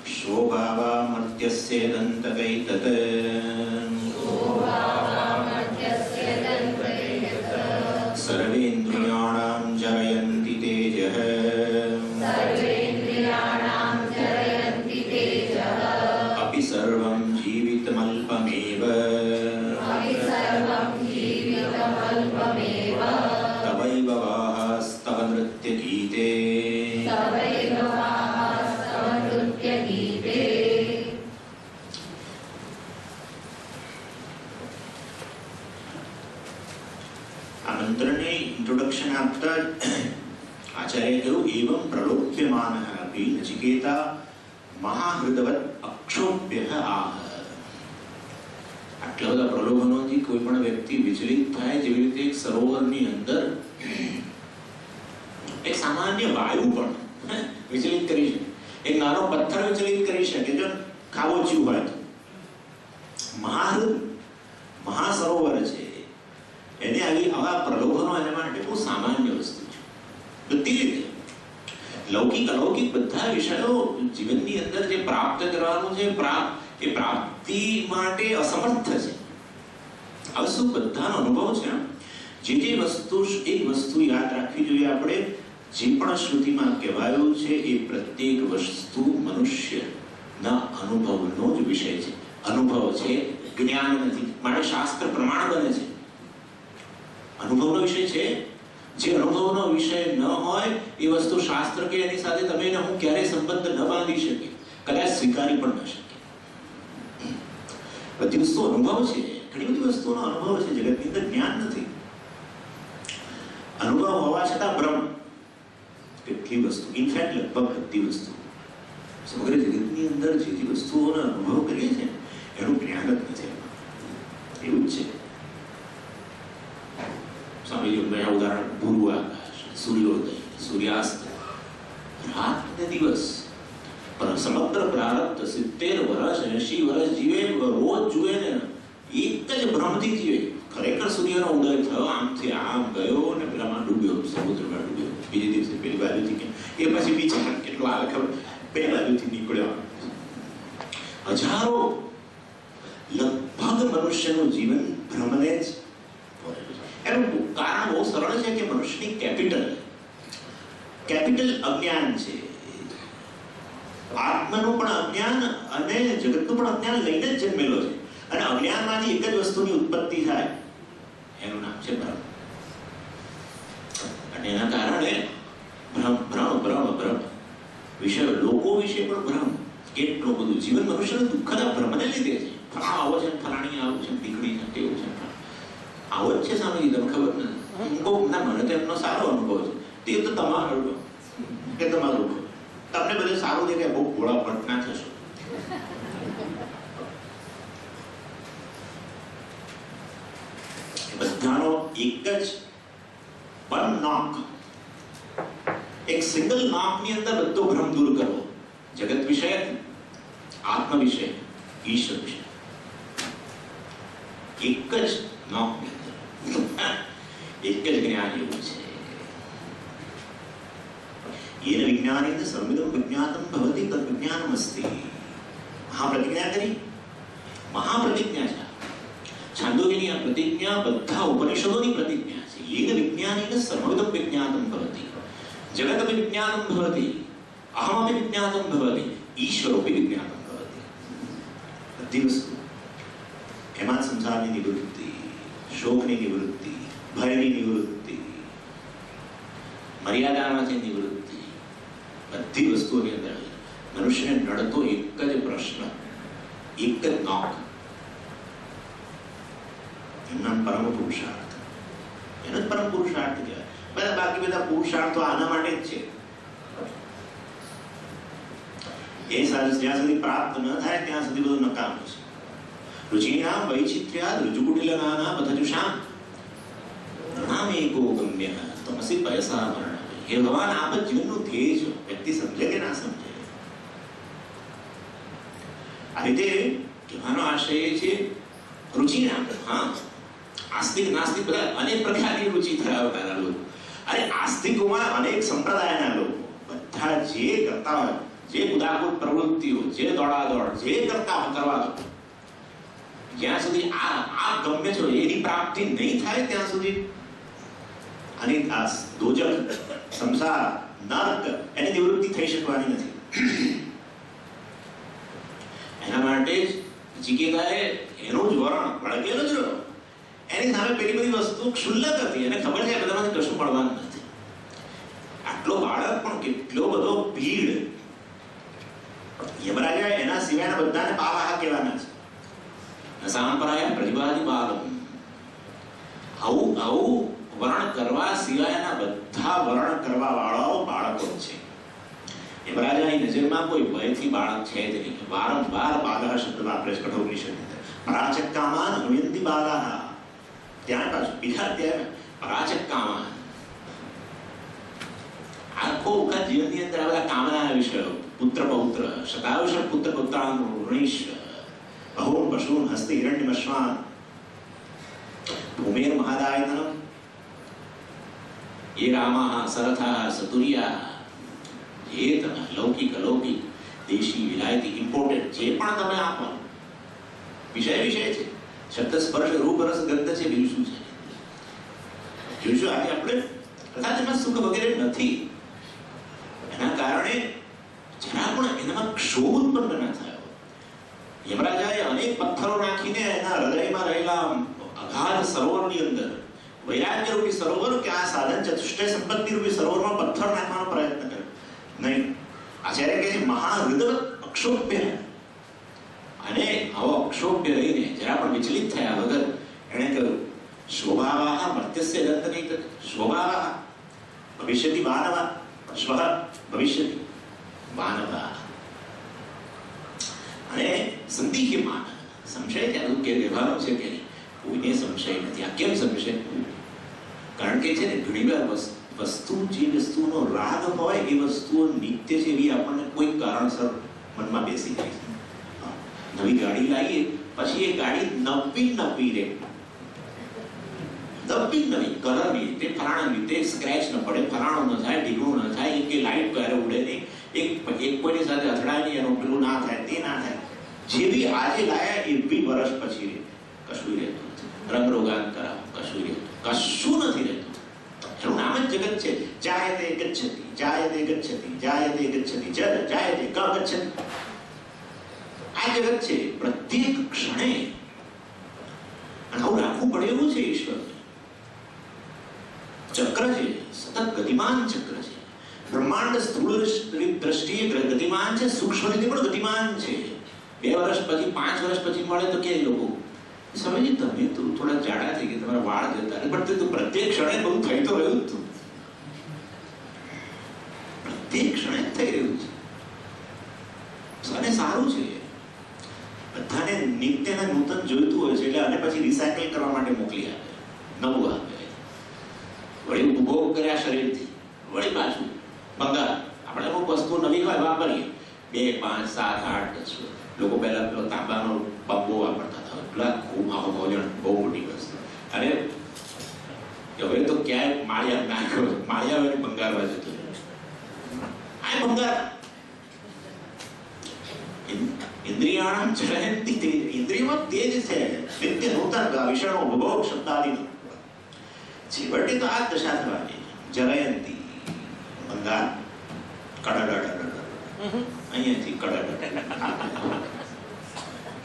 शोभावामर्त्यस्य दन्तकैतत् सर्वेन्द्रियाणां जरयन्ति तेजः अपि सर्वं जीवितमल्पमेव तवैव वास्तव नृत्यगीते इंट्रोडक्शन आफ्टर आचार्य कहूं एवं प्रलोभ्यमानः अपि नचिकेता महाहृदवत् अक्षोभ्यः आह। આટલા બધા પ્રલોભનોથી કોઈ પણ વ્યક્તિ વિચલિત થાય, જેવી રીતે એક સરોવરની અંદર એક સામાન્ય વાયુ પણ વિચલિત કરી શકે, એક નાનો પથ્થર વિચલિત કરી શકે જો ખાબોચિયું હોય તો. મહાસરોવર છે એને આવા પ્રલોભનો એના માટે બહુ સામાન્ય વસ્તુ છે. બધી રીતે લૌકિક અલૌકિક બધા વિષયો જીવનની અંદર જે પ્રાપ્ત કરવાનું છે એ પ્રાપ્તિ માટે અસમર્થ છે. આ વસ્તુ બધાનો અનુભવ છે. જે વસ્તુ એક વસ્તુ યાદ રાખવી જોઈએ આપણે, જે પણ શ્રુતિમાં કહેવાયું છે એ પ્રત્યેક વસ્તુ મનુષ્યના અનુભવનો જ વિષય છે. અનુભવ છે, જ્ઞાન નથી. માટે શાસ્ત્ર પ્રમાણ બને છે. અનુભવનો વિષય છે. જે અનુભવનો વિષય ન હોય એ વસ્તુ શાસ્ત્ર કે એની સાથે તમે ને હું ક્યારેય સંબંધ ન બાંધી શકીએ, કદાચ સ્વીકારી પણ ન શકીએ. બધી વસ્તુ અનુભવ છે. ઘણી બધી વસ્તુનો અનુભવ છે. જગતની અંદર જ્ઞાન નથી. અનુભવ હોવા છતાં ભ્રમ. કેટલી વસ્તુ, ઇનફેક્ટ લગભગ બધી વસ્તુ, સમગ્ર જગતની અંદર જે વસ્તુઓનો અનુભવ કરીએ છીએ એનું જ્ઞાન જ નથી. એવું જ છે. સ્વામીજી ઉદાહરણ પૂર્વ આકાશ, સૂર્યોદય, સૂર્યાસ્ત, રાત ને દિવસ, પણ સમગ્ર પ્રારબ્ધ 70 વર્ષ 80 વર્ષ જીવે, રોજ જુએ ને એક જ ભ્રમથી જીવે. ખરેખર સૂર્યનો ઉદય થયો, આમથી આમ ગયો ને પેલામાં ડૂબ્યો, સમુદ્રમાં ડૂબ્યો, બીજે દિવસે પેલી બાજુથી કે એ પછી બીજા કેટલો આવે ખબર, પેલી બાજુથી નીકળ્યો. હજારો લગભગ મનુષ્યનું જીવન ભ્રમને જ. એનું કારણ બહુ સરળ છે કે મનુષ્યની કેપિટલ અજ્ઞાન છે. આત્માનું પણ અજ્ઞાન અને જગતનું પણ અજ્ઞાન લઈને જ જન્મેલો છે. અને અજ્ઞાનમાંથી એક જ વસ્તુની ઉત્પત્તિ થાય, એનું નામ છે ભ્રમ. અને એના કારણે ભ્રમ વિષય, લોકો વિશે પણ ભ્રમ. કેટલું બધું જીવન મનુષ્યનું દુઃખના ભ્રમને લીધે છે. આવો છે, ફલાણી આવું છે, દીકરી છે, તેવું છે, આવો જ છે. સ્વામીજી તમને ખબર નથી. મને તો એમનો સારો અનુભવ છે. તે તો તમારું તમને બધું સારું દેખાય, બહુ ઘોડા પટના થશો. બધાનો એક જ વન નોક, એક સિંગલ નોકની અંદર બધો ભ્રમ દૂર કરવો. જગત વિષય, આત્મ વિષય, ઈશ્વર વિષય, એક જ નોકની એક જ જ્ઞાન એવું છે. येन विज्ञानेन सर्वमिदं विज्ञातं भवति तद् विज्ञानमस्ति. महाप्रतिज्ञा કરી, મહાપ્રતિજ્ઞા છે. છાંદોગ્યની આ પ્રતિજ્ઞા બધા ઉપનિષદોની પ્રતિજ્ઞા છે. येन विज्ञानेन सर्वमिदं विज्ञातं भवति, जगदपि विज्ञानं भवति, अहमपि विज्ञातं भवति, ईश्वरोपि विज्ञातं भवति. બધી વસ્તુ એમાં સંસારની નિવૃત્તિ, શોકની નિવૃત્તિ, ભયની નિવૃત્તિ, મર્યાદામાંથી નિવૃત્તિ, બધી વસ્તુઓની અંદર મનુષ્યને નડતો એક જ પ્રશ્ન, એક જ નોક, એમના પરમ પુરુષાર્થ. એનો જ પરમ પુરુષાર્થ કહેવાય. બધા બાકી બધા પુરુષાર્થો આના માટે જ છે. એ જ્યાં સુધી પ્રાપ્ત ન થાય ત્યાં સુધી બધું નકામું છે. રુચિના વૈચિત્ર્યા ઋજુકુટિલનાના પથજુષામ નામ એકો ગમ્ય તમસી પયસા મરણ. હે ભગવાન, આપ જ જીવનનું ધ્યેય છો. વ્યક્તિ સમજે કે ના સમજે, આ રીતે કહેવાનો આશય છે. રુચિના, હા, આસ્તિક નાસ્તિક બધા અનેક પ્રકારની રુચિ ધરાવનારા લોકો, અરે આસ્તિકોમાં અનેક સંપ્રદાયના લોકો, બધા જે કરતા હોય, જે કુદાકુદ પ્રવૃત્તિઓ, જે દોડાદોડ, જે કરવા દો, જ્યાં સુધી આ ગમે છો એની પ્રાપ્તિ નહીં થાય ત્યાં સુધી અને આ દોજક, સંસાર, નર્ક એની નિવૃત્તિ થઈ શકવાની નથી. એના માટે જ ચિકિતાએ એનું જ વરણ વળગેલું જ રહ્યો. એની સામે પેલી બધી વસ્તુ ક્ષુલ્લક હતી, એને ખબર છે બધામાંથી કશું મળવાનું નથી. આટલો બાળક પણ કેટલો બધો ભીડ. યમરાજા એના સિવાયના બધાને પાવાહા કહેવાના છે. સાંપરાય પ્રતિભાદી બાલમ. આવું વર્ણ કરવા સિવાયના બધા વર્ણ કરવા વાળાઓ બાળકો છે. યમરાજાની નજરમાં કોઈ ભયથી બાળક છે જ નહીં. વારંવાર બાલહ શબ્દ વાપરે છે કઠોપનિષદની અંદર. પરાચક્કામાન હૃયંતિ બાલાહ. ત્યાં પાછું બીજા અધ્યાયમાં પરાચક્કામાન. આખો વખત જીવનની અંદર આવેલા કામના વિષયો, પુત્ર પૌત્ર, શતાયુષ પુત્ર પુત્રાન ઋણીશ, બહૂન પશૂન હસ્તિ હિરણ્યમશ્વાન, ભૂમેર મહાદાયતનમ, ये रामाः सरथाः सतुर्याः, જે તમે લૌકિક અલૌકિક દેશી વિલાયતી ઇમ્પોર્ટેડ જે પણ તમે આપો વિષય છે. શબ્દ સ્પર્શ રૂપ રસ ગંધ છે, બીજું શું છે? જોઈશું આજે આપણે તથા તેમાં સુખ વગેરે નથી. એના કારણે જરા પણ એનામાં ક્ષોભ ઉત્પન્ન ન થયો. યમરાજાએ અનેક પથ્થરો નાખીને એના હૃદયમાં રહેલા અગાધ સરોવરની અંદર, વૈરાગ્ય રૂપી સરોવર કે આ સાધન ચતુષ્ટય સંપત્તિ રૂપી સરોવરમાં પથ્થર નાખવાનો પ્રયત્ન કર્યો. નહીં. આચાર્ય કહે છે મહાહૃદય અક્ષોભ્ય. અને આવો અક્ષોભ્ય રહીને જરા પણ વિચલિત થયા વગર એણે કહ્યું શોભાવાહ મર્ત્યસ્ય દંત નહીં તત શોભાવાહ ભવિષ્યતિ વાનવા શ્વઃ ભવિષ્યતિ વાનવા. અને સંદિહ્યમાન સંશય ત્યાં કે વ્યવહારો છે કે કોઈને સંશય નથી. આ કેમ સંશય? કારણ કે છે ને ઘણી વાર વસ્તુ જે વસ્તુનો રાગ હોય એ વસ્તુઓ નિત્ય છે એવી આપણને કોઈ કારણસર મનમાં બેસી જાય છે. નવી ગાડી લાવીએ પછી એ ગાડી નવી રહે, નવી કલરની તે ફલાણાની તે સ્ક્રેચ ન પડે, ફલાણું ન થાય, ઢીકણું ન થાય, કે લાઈટ ક્યારે ઉડે નહીં, એક કોઈની સાથે અથડાય નહીં, એનું પેલું ના થાય, તે ના થાય. જેવી આજે લાયા એવી વર્ષ પછી રહે. કશું રહેતું નથી. રંગરોગાન કરાવો, કશું રહેતું કશું નથી રહેતું. એનું નામ જ જગત છે. જાયતે ગચ્છતિ, જાયતે ગચ્છતિ, જાયતે ગચ્છતિ, જાયતે ક ગચ્છતિ. આ જગત છે. પ્રત્યેક ક્ષણે આવું રાખવું પડે એવું છે. ઈશ્વર ચક્ર છે, સતત ગતિમાન ચક્ર છે. બ્રહ્માંડ સ્થૂળ દ્રષ્ટિએ ગતિમાન છે, સૂક્ષ્મ રીતે પણ ગતિમાન છે. 2 વર્ષ પછી 5 વર્ષ પછી મળે તો કે લોકો સમજી તમે તો થોડા જાડા થઈ ગયા, તમારા વાળ જતા રહે, પણ તે પ્રત્યેક ક્ષણે બહુ થઈ તો રહ્યું જ હતું. પ્રત્યેક ક્ષણે થઈ રહ્યું છે. અને સારું છે. બધાને નિત્ય ને નૂતન જોઈતું હોય છે એટલે અને પછી રિસાયકલ કરવા માટે મોકલી આપે, નવું આપે. વળી ઉપભોગ કર્યા શરીરથી, વળી પાછું ભંગાર. આપણે અમુક વસ્તુ નવી હોય વાપરીએ, 2, 5, 7, 8, 10. લોકો પહેલા પેલો તાંબાનો પંપો વાપરતા હતા. પેલા ખૂબ આવો ભોજન બહુ મોટી વસ્તુ. અને હવે તો ક્યાંય માળિયા નાખ્યો, માળિયા વળી ભંગારવા જતો. આ ભંગાર ઇન્દ્રિયાણામ જયંતિ તેજ. ઇન્દ્રિયમાં તેજ છે. નિત્ય નૂતન વિષણો ભોગ શબ્દાદિનો. છેવટે તો આ દશા થવાની. જયંતિ ભંગાર, કડડ અહીંયાથી કડડ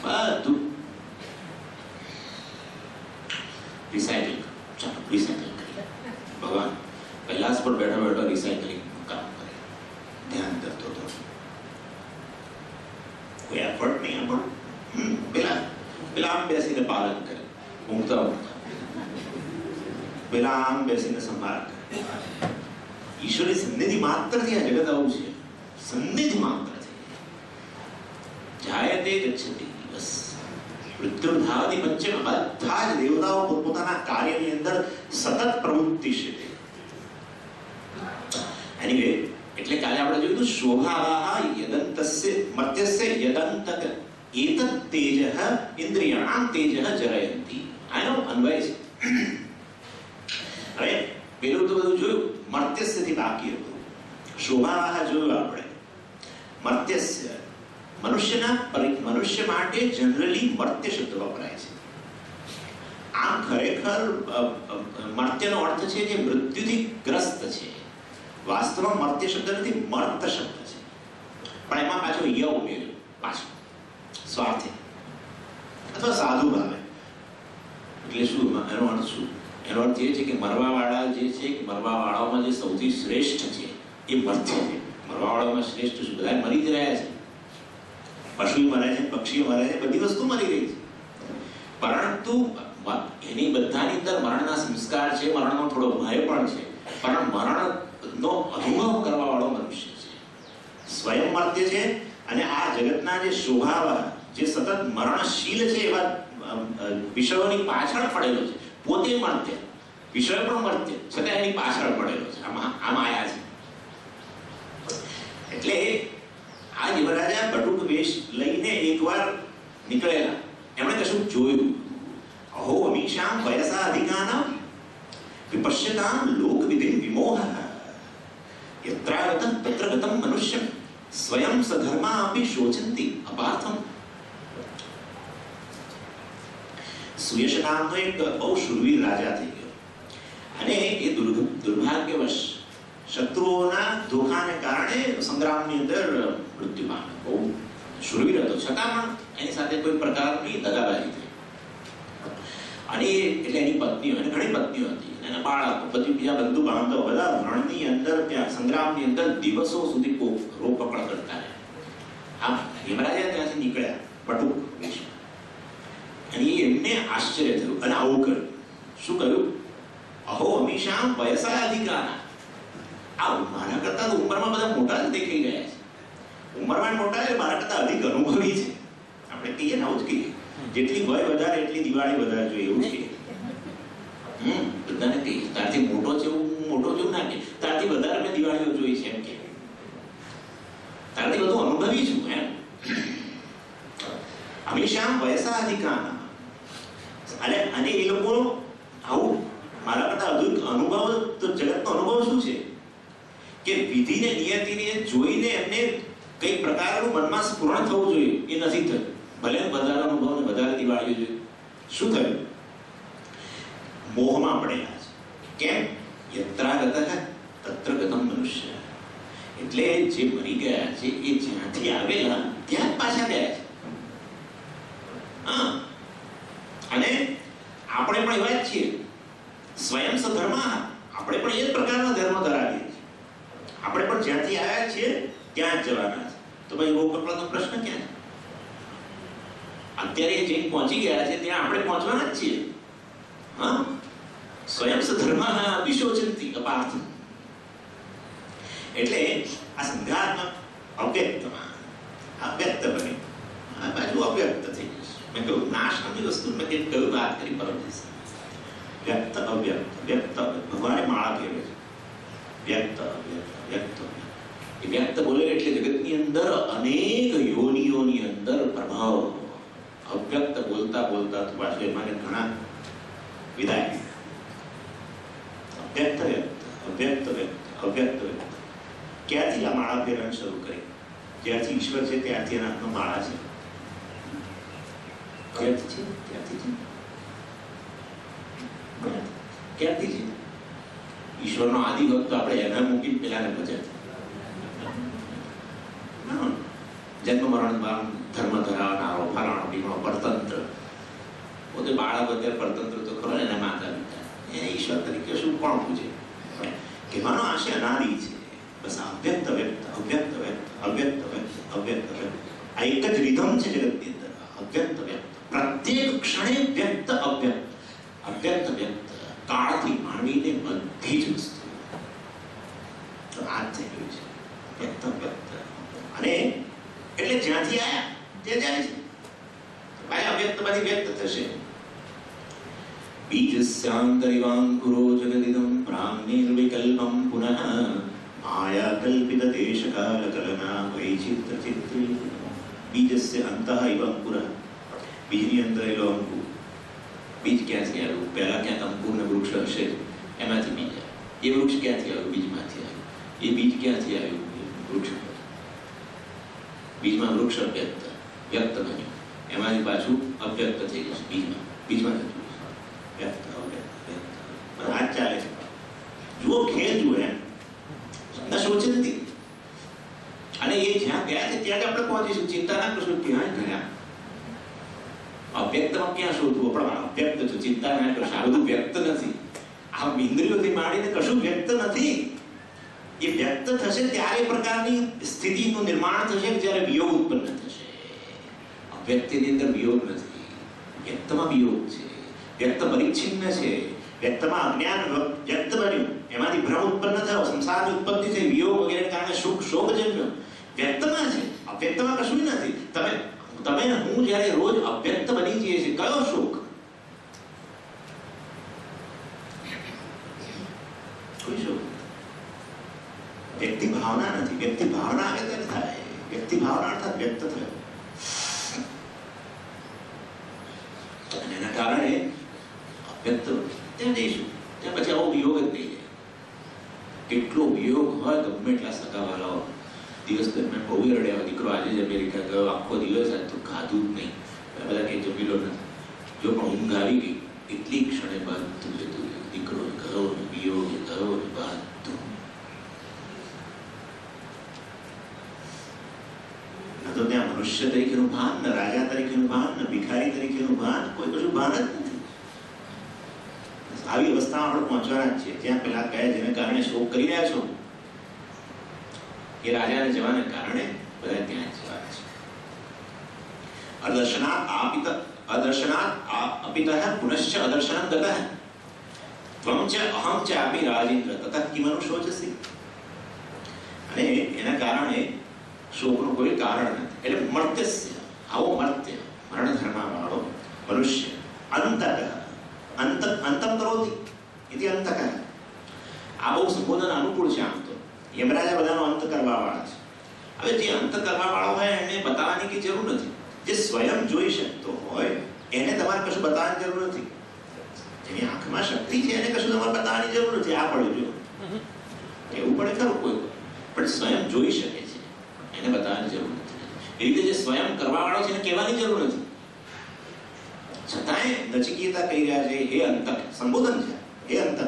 બધું રિસાયકલ. ચાલો રિસાયકલ કરીએ. ભગવાન કૈલાસ પર બેઠો બેઠો રિસાયકલિંગ કામ કરે, ધ્યાન કરતો હતો. કોઈ એફર્ટ નહીં આપણો. પેલા આમ બેસીને પાલન કરે, ઊંઘતા પેલા આમ બેસીને સંભાળ કરે. ઈશ્વરની સન્નિધિ માત્રથી આ જગત આવું છે. સન્નિધિ માત્રથી જાયતે ગચ્છતિ. બસ મૃત્યુર્ધાવતિ પંચમ. બધા જ દેવતાઓ પોતાના કાર્યની અંદર સતત પ્રવૃત્તિ છે. એનીવે એટલે કાલે આપણે જોયું હતું શોભાવાહ યદંતસ્ય મર્ત્યસ્ય યદંતક એતત તેજઃ ઇન્દ્રિયાણામ તેજઃ જરયંતિ. આનો અન્વય છે. હવે પેલું તો બધું જોયું, મર્ત્યસ્યથી બાકી હતું. શોભાવાહ જોયું આપણે. મર્ત્યસ્ય, મનુષ્ય માટે જનરલી મર્ત્ય શબ્દ વપરાય છે. આમ ખરેખર મર્ત્યનો અર્થ છે જે મૃત્યુથી ગ્રસ્ત છે. વાસ્તવમાં મર્ત્ય શબ્દ નથી, મર્ત શબ્દ છે, પણ એમાં પાછો ય ઉમેર્યો, પાછો સ્વાર્થે અથવા સાધુ ભાવે. એટલે શું એનો અર્થ? શું એનો અર્થ એ છે કે મરવાવાળા જે છે, મરવાવાળાઓમાં જે સૌથી શ્રેષ્ઠ છે એ મર્ત્ય છે. મરવાવાળાઓમાં શ્રેષ્ઠ શું? બધા મરી જ રહ્યા છે. પશુ મરે છે, પક્ષીઓ મરે છે, બધી વસ્તુ મરી રહી છે, પરંતુ એની બધાની અંદર મરણના સંસ્કાર છે, મરણનો થોડો ભય પણ છે, પણ મરણનો અનુભવ કરવા વાળો મનુષ્ય છે. સ્વયં મર્ત્ય છે અને આ જગતના જે શોભાવા, જે સતત મરણશીલ છે એવા વિષયોની પાછળ પડેલો છે. પોતે મર્ત્ય, વિષય પણ મર્ત્ય, છતાં એની પાછળ પડેલો છે. આ માયા છે. એટલે આ યુવરાજા બટુક વેશ લઈને એકવાર નીકળેલા. એમણે કશું જોયું. અહો અમીશામ વયસા અધિકાનામ વિપશ્યતામ લોકવિધિ વિમોહ યત્રાગતં તત્ર ગતં મનુષ્યમ સ્વયં સધર્મા અપી શોચંતિ અપાર્થમ. સુયશ નામનો એક બહુ શૂરવીર રાજા થઈ ગયો અને એ દુર્ભાગ્યવશ શત્રુઓના ધોખાને કારણે સંગ્રામની અંદર મૃત્યુ પામ્યો. બહુ શૂરવીર હતો, છતાં પણ એની સાથે કોઈ પ્રકારની દગાબાજી થઈ. અને એટલે એની પત્નીઓ, એને ઘણી પત્નીઓ હતી, એના બાળકો, પછી બીજા બંધુ બાંધવ બધા રણની અંદર, ત્યાં સંગ્રામની અંદર દિવસો સુધી રો પકડ કરતા રહ્યા. આ યમરાજા ત્યાંથી નીકળ્યા બટુક વેશમાં અને એમને આશ્ચર્ય થયું અને આવું કર્યું. શું કહ્યું? અહો અમીશામ વયસા અધિકાના. આ મારા કરતા ઉંમરમાં બધા મોટા જ દેખાઈ ગયા છે. ઉંમરમાં મોટા એટલે મારા કરતા અધિક અનુભવી છે. આપણે કહીએ ને, આવું જ કહીએ, જેટલી વય વધારે એટલી દિવાળી વધારે જોઈએ, એવું જ કહીએ. બધાને કહીએ તારથી મોટો છે એવું મોટો જેવું ના કે, તારથી વધારે મેં દિવાળીઓ જોઈ છે એમ કે, તારથી બધું અનુભવી છું એમ. હંમેશા વયસા અધિકાના. અને એ લોકો આવું મારા કરતા અધિક અનુભવ, તો જગતનો અનુભવ શું છે કે વિધિને નિયતિને જોઈને એમને કઈ પ્રકારનું મનમાં સ્ફુરણ થવું જોઈએ, એ નથી થયું. ભલે વધારે અનુભવ ને વધારે દિવાળીઓ જોઈએ. શું થયું? મોહમાં પડેલા છે. કેમ? યત્રાગતઃ તત્ર ગતં મનુષ્ય. એટલે જે મરી ગયા છે એ જ્યાંથી આવેલા ત્યાં જ પાછા ગયા છે. અને આપણે પણ એવા જ છીએ. સ્વયં સધર્મા. આપણે પણ એ જ પ્રકારના ધર્મ ધરાવીએ છીએ. આપણે પણ જ્યાંથી આવ્યા છીએ ત્યાં જ જવાના છે. તો ભાઈ રોગ કપડાનો પ્રશ્ન ક્યાં છે? અત્યારે જે પહોંચી ગયા છે ત્યાં આપણે પહોંચવાના જ છીએ. હા, સ્વયં સધર્મા અપિશોચંતિ અપાર્થ. એટલે આ સંઘાત્મક અવ્યક્તમાં અવ્યક્ત બને, આ બાજુ અવ્યક્ત થઈ જશે. મેં કહ્યું નાશ નામની વસ્તુ મેં કયું વાત કરી પરમ દિવસે. વ્યક્ત અવ્યક્ત, વ્યક્ત ભગવાને માળા ફેરવે છે. વ્યક્ત અવ્યક્ત, વ્યક્ત એ વ્યક્ત બોલે એટલે જગતની અંદર અનેક યોનિઓની અંદર પ્રભાવ. અવ્યક્ત બોલતા બોલતા તો પાછું એમાં ઘણા વિદાય. અવ્યક્ત વ્યક્ત, અવ્યક્ત વ્યક્ત, અવ્યક્ત વ્યક્ત. ક્યારથી આ માળા ફેરવાનું શરૂ કરી? જ્યારથી ઈશ્વર છે ત્યારથી એના હાથમાં માળા છે. ક્યારથી છે? ક્યારથી છે? ઈશ્વરનો આદિ ભક્ત આપણે એને મૂકી પેલાને ભજે. જન્મ મરણ ધર્મ ધરાવનારો ફલાણો બીણો પરતંત્ર. પોતે બાળક અત્યારે પરતંત્ર તો ખરો ને, એના માતા પિતા એને ઈશ્વર તરીકે શું કોણ પૂછે? કહેવાનો આશય અનાદિ છે. બસ અવ્યક્ત વ્યક્ત, અવ્યક્ત વ્યક્ત, અવ્યક્ત વ્યક્ત, અવ્યક્ત વ્યક્ત. આ એક જ રિધમ છે જગતની અંદર. અવ્યક્ત વ્યક્ત, પ્રત્યેક ક્ષણે વ્યક્ત અવ્યક્ત, અવ્યક્ત વ્યક્ત. કાળથી માનવીને બધી જ વસ્તુ તો આ જ થઈ ગયું છે. વ્યક્ત વ્યક્ત. અને એટલે જ્યાંથી આયા ત્યાં જાય છે. ભાઈ અવ્યક્તમાંથી વ્યક્ત થશે. બીજસ્યાંતરિવાંકુરો જગદિદં પ્રાણ્નિર્વિકલ્પં પુનઃ માયા કલ્પિત દેશકાલ કલના વૈચિત્ર ચિત્રી. બીજસ્ય અંતઃ ઇવ અંકુરઃ. બીજની અંદર એલો અંકુર. બીજ ક્યાંથી આવ્યું? પહેલા ક્યાંક અંકુરને વૃક્ષ હશે, એમાંથી બીજ આવ્યું. એ વૃક્ષ ક્યાંથી આવ્યું? બીજમાંથી આવ્યું. એ બીજ ક્યાંથી આવ્યું? વૃક્ષ. બીજમાં વૃક્ષ અવ્યક્ત વ્યક્ત બન્યું, એમાંથી પાછું અવ્યક્ત થઈ જશે. બીજમાં વ્યક્ત અવ્યક્ત વ્યક્ત આ ચાલે છે. જુઓ ખેલ જુઓ એમ સોચે નથી. અને એ જ્યાં ગયા છે ત્યાં આપણે પહોંચીશું. ચિંતા ના કરશો, ત્યાં ગયા. અવ્યક્તમાં ક્યાં શોધવું? પણ અવ્યક્ત છું, ચિંતા ના કરશો. આ બધું વ્યક્ત નથી. આ ઇન્દ્રિયોથી માંડીને કશું વ્યક્ત નથી. એ વ્યક્ત થશે ત્યારે પ્રકારની સ્થિતિનું નિર્માણ થશે જ્યારે વિયોગ ઉત્પન્ન થશે. અવ્યક્તની અંદર વિયોગ નથી, વ્યક્તમાં વિયોગ છે. વ્યક્ત પરિચ્છિન્ન છે. વ્યક્તમાં અજ્ઞાન વ્યક્ત બન્યું, એમાંથી ભ્રમ ઉત્પન્ન થયો, સંસારની ઉત્પત્તિ થઈ, વિયોગ વગેરે કારણે સુખ શોક જન્મ્યો. વ્યક્તમાં છે, અવ્યક્તમાં કશું નથી. તમે હું જ્યારે રોજ અવ્યક્ત બની જઈએ છીએ, કયો શોક? કોઈ શોક. વ્યક્તિ ભાવના નથી. વ્યક્તિ ભાવના આવે ત્યારે થાય. વ્યક્તિ ભાવના અર્થાત વ્યક્ત થયો. અને એના કારણે વ્યક્ત ત્યાં જઈશું, ત્યાં પછી આવો વિયોગ જ નહીં જાય. કેટલો વિયોગ હોય ગમે એટલા સગાવાલાઓ દિવસ દરમિયાન બહુ રડ્યા. દીકરો આજે જ અમેરિકા ગયો, આખો દિવસ આજ તો ખાધું જ નહીં, બધા કંઈ જમીલો નથી. જો પણ ઊંઘ આવી ગઈ એટલી ક્ષણે બધું જતું રહ્યું. દીકરો ગયો ને વિયોગ ગયો ને બધું. ન તો ત્યાં મનુષ્ય તરીકેનું ભાન, ન રાજા તરીકેનું ભાન, ન ભિખારી તરીકેનું ભાન, કોઈ કશું ભાન જ નથી. આવી અવસ્થામાં આપણે પહોંચવાના જ છીએ. ત્યાં પેલા કહે જેને કારણે શોક કરી રહ્યા છો એ રાજાને જવાને કારણે બધા ત્યાં જવાના છે. અદર્શનાત અપિતઃ પુનશ્ચ અદર્શનમ ગતઃ ત્વં ચ અહં ચ આપી રાજેન્દ્ર તતઃ કિમનુ શોચસી. અને એના કારણે શોકનું કોઈ કારણ નથી. એટલે મર્ત્યસ્ય, આવો મર્ત્ય મરણ ધર્મવાળો મનુષ્ય અંતમ કરોતિ ઇતિ અંતકઃ. આ બહુ સંબોધન અનુકૂળ છે. આમ તો યમરાજા બધાનો અંત કરવા વાળા છે. હવે જે અંત કરવા વાળો હોય એને બતાવવાની કઈ જરૂર નથી. જે સ્વયં જોઈ શકતો હોય એને તમારે કશું બતાવવાની જરૂર નથી. જેની આંખમાં શક્તિ છે એને કશું તમારે બતાવવાની જરૂર નથી. આ પડ્યું જો એવું પડે ખરું કોઈ, પણ સ્વયં જોઈ શકે છે એને બતાવવાની જરૂર નથી. એ રીતે જે સ્વયં કરવા વાળો છે એને કહેવાની જરૂર નથી. છતાંય નચિકેતા કહી રહ્યા છે હે અંતક. સંબોધન છે હે અંતક.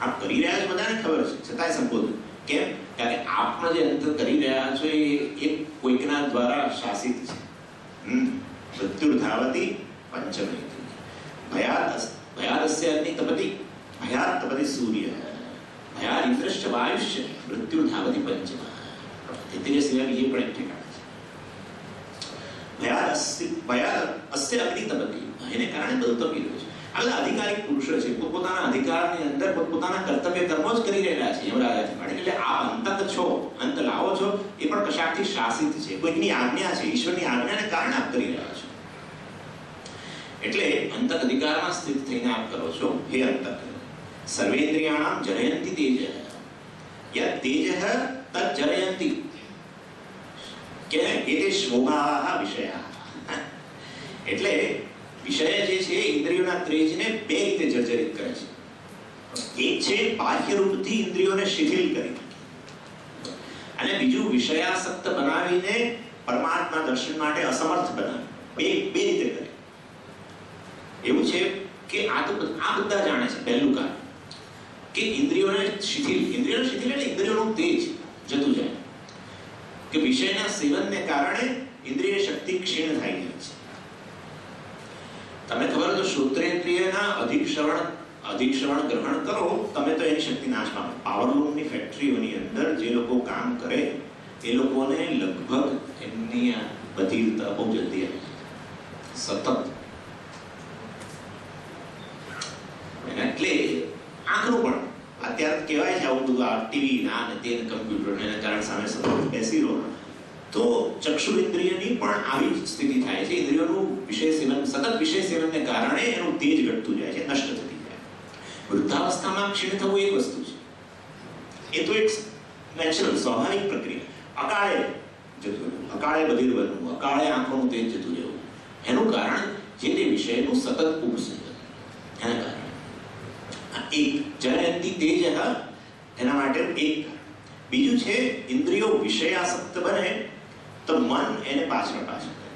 આપ કરી રહ્યા છો બધાને ખબર છે, છતાંય સંબોધન. કેમ? કારણ કે આપનો જે અંતર કરી રહ્યા છો એ એક કોઈકના દ્વારા શાસિત છે. મૃત્યુર્ધાવતી પંચમી ભયાદસ્ય અગ્નિ તપતિ ભયાત તપતિ સૂર્ય ભયાદ ઇન્દ્રશ્ચ વાયુશ્ચ મૃત્યુર્ધાવતી પંચમા. તેત્રીય સિવાય બીજી પણ એક ઠેકાણ છે. ભયાદ અસ્ય અગ્નિ તપતિ, એને કારણે બધું તપી રહ્યું છે. આ બધા અધિકારી પુરુષો છે, પોતપોતાના અધિકારની અંદર પોતપોતાના કર્તવ્ય કર્મો જ કરી રહેલા છે યમરાજાથી માટે. એટલે આ અંતક છો, અંત લાવો છો, એ પણ કશાકથી શાસિત છે. કોઈકની આજ્ઞા છે, ઈશ્વરની આજ્ઞાને કારણે આપ કરી રહ્યા છો. એટલે અંતક અધિકારમાં સ્થિત થઈને આપ કરો છો હે અંતક. સર્વેન્દ્રિયાણામ જરયંતિ તેજ યત તેજ તત જરયંતિ કે એતે શોભાહ વિષયા. એટલે વિષય જે છે ઇન્દ્રિયોના તેજને બે રીતે જર્જરિત કરે છે. એક છે બાહ્ય રૂપથી ઇન્દ્રિયોને શિથિલ કરી, અને બીજું વિષયાસક્ત બનાવીને પરમાત્મા દર્શન માટે અસમર્થ બનાવી. બે રીતે કરે. એવું છે કે આ બધા જાણે છે પહેલું કારણ કે ઇન્દ્રિયોને શિથિલ એટલે ઇન્દ્રિયોનું તેજ જતું જાય. કે વિષયના સેવનને કારણે ઇન્દ્રિય શક્તિ ક્ષીણ થઈ જાય છે. તમે ખબર તો શ્રોત્રેન્દ્રિયના અધિક શ્રવણ ગ્રહણ કરો તમે તો એની શક્તિ નાશ પામે. પાવરલૂમની ફેક્ટરીઓની અંદર જે લોકો કામ કરે એ લોકોને લગભગ એમની બધિરતા બહુ જલ્દી આવે સતત. એટલે આંખનું પણ અત્યારે કહેવાય છે આવું બધું આ ટીવી ના ને તે કમ્પ્યુટર ને કારણે સામે સતત બેસી રહો તો ચક્ષુ ઇન્દ્રિયની પણ આવી જ સ્થિતિ થાય છે. ઇન્દ્રિયોનું સતત વિષય સેવનને કારણે એનું તેજ ઘટતું જાય છે, નષ્ટ થતી જાય. વૃદ્ધાવસ્થામાં ક્ષીણ થવું એક વસ્તુ છે, એ તો એક નેચરલ સ્વાભાવિક પ્રક્રિયા. અકાળે જતું રહેવું, અકાળે બધિર બનવું, અકાળે આંખોનું તેજ જતું રહેવું, એનું કારણ જે તે વિષયનું સતત ઉપસેવન. એના કારણે એક જરયંતિ તેજ એના માટે એક. બીજું છે ઇન્દ્રિયો વિષયાસક્ત બને તો મન એને પાછળ પાછળ કરે.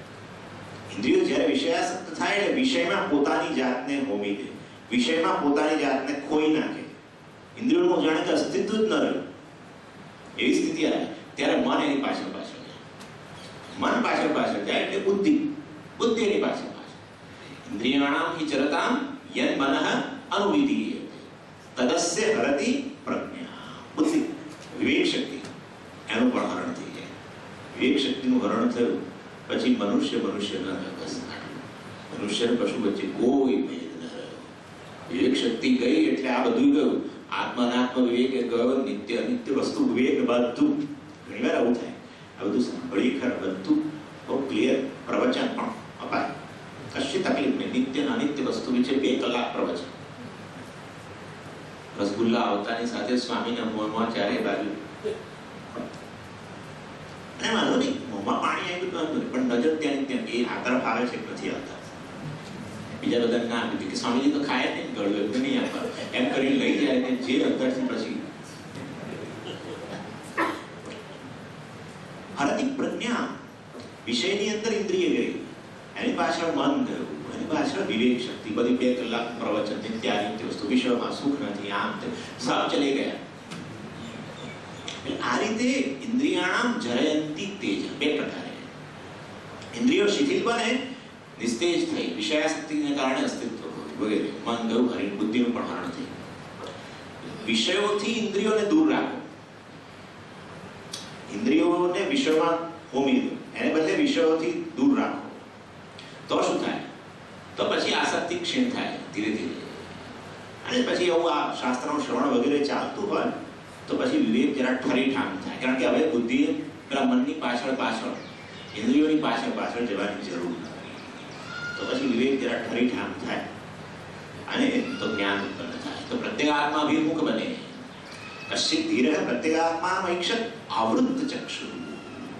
ઇન્દ્રિયો જ્યારે વિષયાસક્ત થાય એટલે વિષયમાં પોતાની જાતને હોમી દે, વિષયમાં પોતાની જાતને ખોઈ નાખે, ઇન્દ્રિયોનું જાણે કે અસ્તિત્વ જ ન રહ્યું એવી સ્થિતિ આવે ત્યારે મન એની પાછળ પાછળ જાય. મન પાછળ પાછળ જાય એટલે બુદ્ધિ એની પાછળ પાછળ. ઇન્દ્રિયાણામ હિ ચરતામ યન મનઃ અનુવિધીયતે તદસ્ય હરતિ પ્રજ્ઞા. બુદ્ધિ વિવેક શક્તિ એનું પણ હરણ થઈ જાય. વિવેક શક્તિનું હરણ થયું પછી મનુષ્ય ન રહે. બસ મનુષ્ય પશુ વચ્ચે કોઈ ભેદ ન રહ્યો. વિવેક શક્તિ ગઈ એટલે આ બધું ગયું. આત્માનાત્મ વિવેક ગયો, નિત્ય અનિત્ય વસ્તુ વિવેક બધું. ઘણીવાર આવું થાય, આ બધું સાંભળી ખરા, બધું બહુ ક્લિયર પ્રવચન પણ અપાય, કશી તકલીફ નહીં. નિત્ય અનિત્ય વસ્તુ વિશે 2 કલાક પ્રવચન. રસગુલ્લા આવતાની સાથે સ્વામીના મોંમાં ચારે બાજુ અને વાંધો નહીં, મોંમાં પાણી આવ્યું તો વાંધો નહીં, પણ નજર ત્યાં ત્યાં એ આ તરફ આવે છે નથી આવતા. બીજા બધા ના આપી કે સ્વામીજી તો ખાય નહીં, ગળ્યું તો નહીં આપવા, એમ કરીને લઈ જાય ને જે અંદરથી પછી હાર્દિક પ્રજ્ઞા. વિષયની અંદર ઇન્દ્રિય ગઈ, એની પાછળ મન ગયું, એની પાછળ વિવેક શક્તિ. બધી 2 કલાક પ્રવચન નિત્યાનિત્ય વસ્તુ, વિશ્વમાં સુખ નથી, આમ સબ ચલે ગયા. આ રીતે ઇન્દ્રિયાણામ જરયંતી તેજ 2 પ્રકારે. ઇન્દ્રિયો શિથિલ બને, નિસ્તેજ થઈ, વિષયાસક્તિને કારણે અસ્તિત્વ વગેરે. મન ગયું હરી, બુદ્ધિનું પણ હરણ થઈ. વિષયોથી ઇન્દ્રિયોને દૂર રાખો. ઇન્દ્રિયોને વિષયોમાં હોમી દો, એને બદલે વિષયોથી દૂર રાખો તો શું થાય? તો પછી આસક્તિ ક્ષીણ થાય ધીરે ધીરે. અને પછી એવું આ શાસ્ત્રનું શ્રવણ વગેરે ચાલતું હોય તો પછી વિવેક જરા ઠરીઠામ થાય. કારણ કે હવે બુદ્ધિ પેલા મનની પાછળ પાછળ, ઇન્દ્રિયોની પાછળ પાછળ જવાની જરૂર નથી. તો પછી વિવેક જરા ઠરીઠામ થાય અને તો જ્ઞાન ઉત્પન્ન થાય. તો પ્રત્યેગાત્માભિમુખ બને. કશ્ચિત ધીરઃ પ્રત્યેગાત્માનમૈક્ષત આવૃત્ત ચક્ષુ.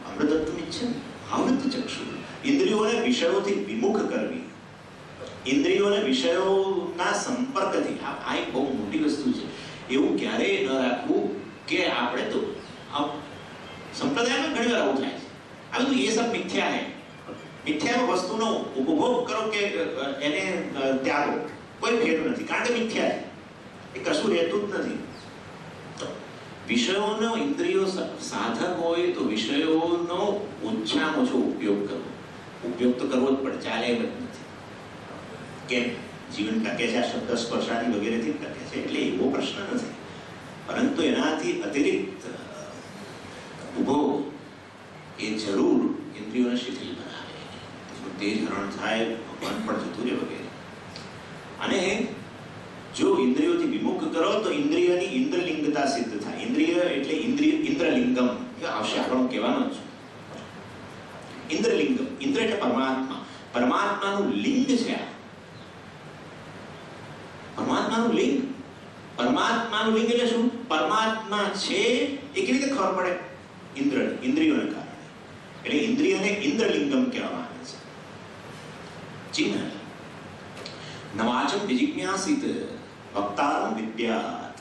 અમૃતત્વમિચ્છતિ આવૃત્ત ચક્ષુ. ઇન્દ્રિયોને વિષયોથી વિમુખ કરવી, ઇન્દ્રિયોને વિષયોના સંપર્કથી. આ એક બહુ મોટી વસ્તુ છે. એવું ક્યારેય ન રાખવું કે આપણે તો સંપ્રદાયમાં ઘણી વાર આવું થાય છે, આ બધું એ સબ મિથ્યા હે, મિથ્યા વસ્તુનો ઉપભોગ કરો કે એને ત્યાગો, કોઈ ફેર નથી. કારણ કે મિથ્યા છે, એ કશું રહેતું જ નથી. વિષયોનો ઇન્દ્રિયો સાધક હોય તો વિષયોનો ઓછામાં ઓછો ઉપયોગ કરવો. ઉપયોગ તો કરવો જ પડે, ચાલે એમ જ નથી. કેમ? જીવન ટકે છે, આ શબ્દ સ્પર્શાની વગેરેથી ટકે છે, એટલે એવો પ્રશ્ન નથી. પરંતુ એનાથી અતિરિક્ત ઉભો એ જરૂર ઇન્દ્રિયોને શિથિલ બનાવે, તેજ હરણ થાય, મન પણ જતું રહે વગેરે. અને જો ઇન્દ્રિયોથી વિમુખ કરો તો ઇન્દ્રિયની ઇન્દ્રલિંગતા સિદ્ધ થાય. ઇન્દ્રિય એટલે ઇન્દ્રલિંગમ આવશે આગળ કહેવાનો જ. ઇન્દ્રલિંગમ, ઇન્દ્ર એટલે પરમાત્મા, પરમાત્માનું લિંગ છે આ. પરમાત્માનું લિંગ, પરમાત્માનું લિંગ એટલે શું? પરમાત્મા છે એ કેવી રીતે ખબર પડે? ઇન્દ્રિયોને કારણે. એટલે ઇન્દ્રિયને ઇન્દ્રલિંગમ કહેવામાં આવે છે. ચિહ્ન નવાચમ વિજિજ્ઞાસિત વક્તારમ વિદ્યાત.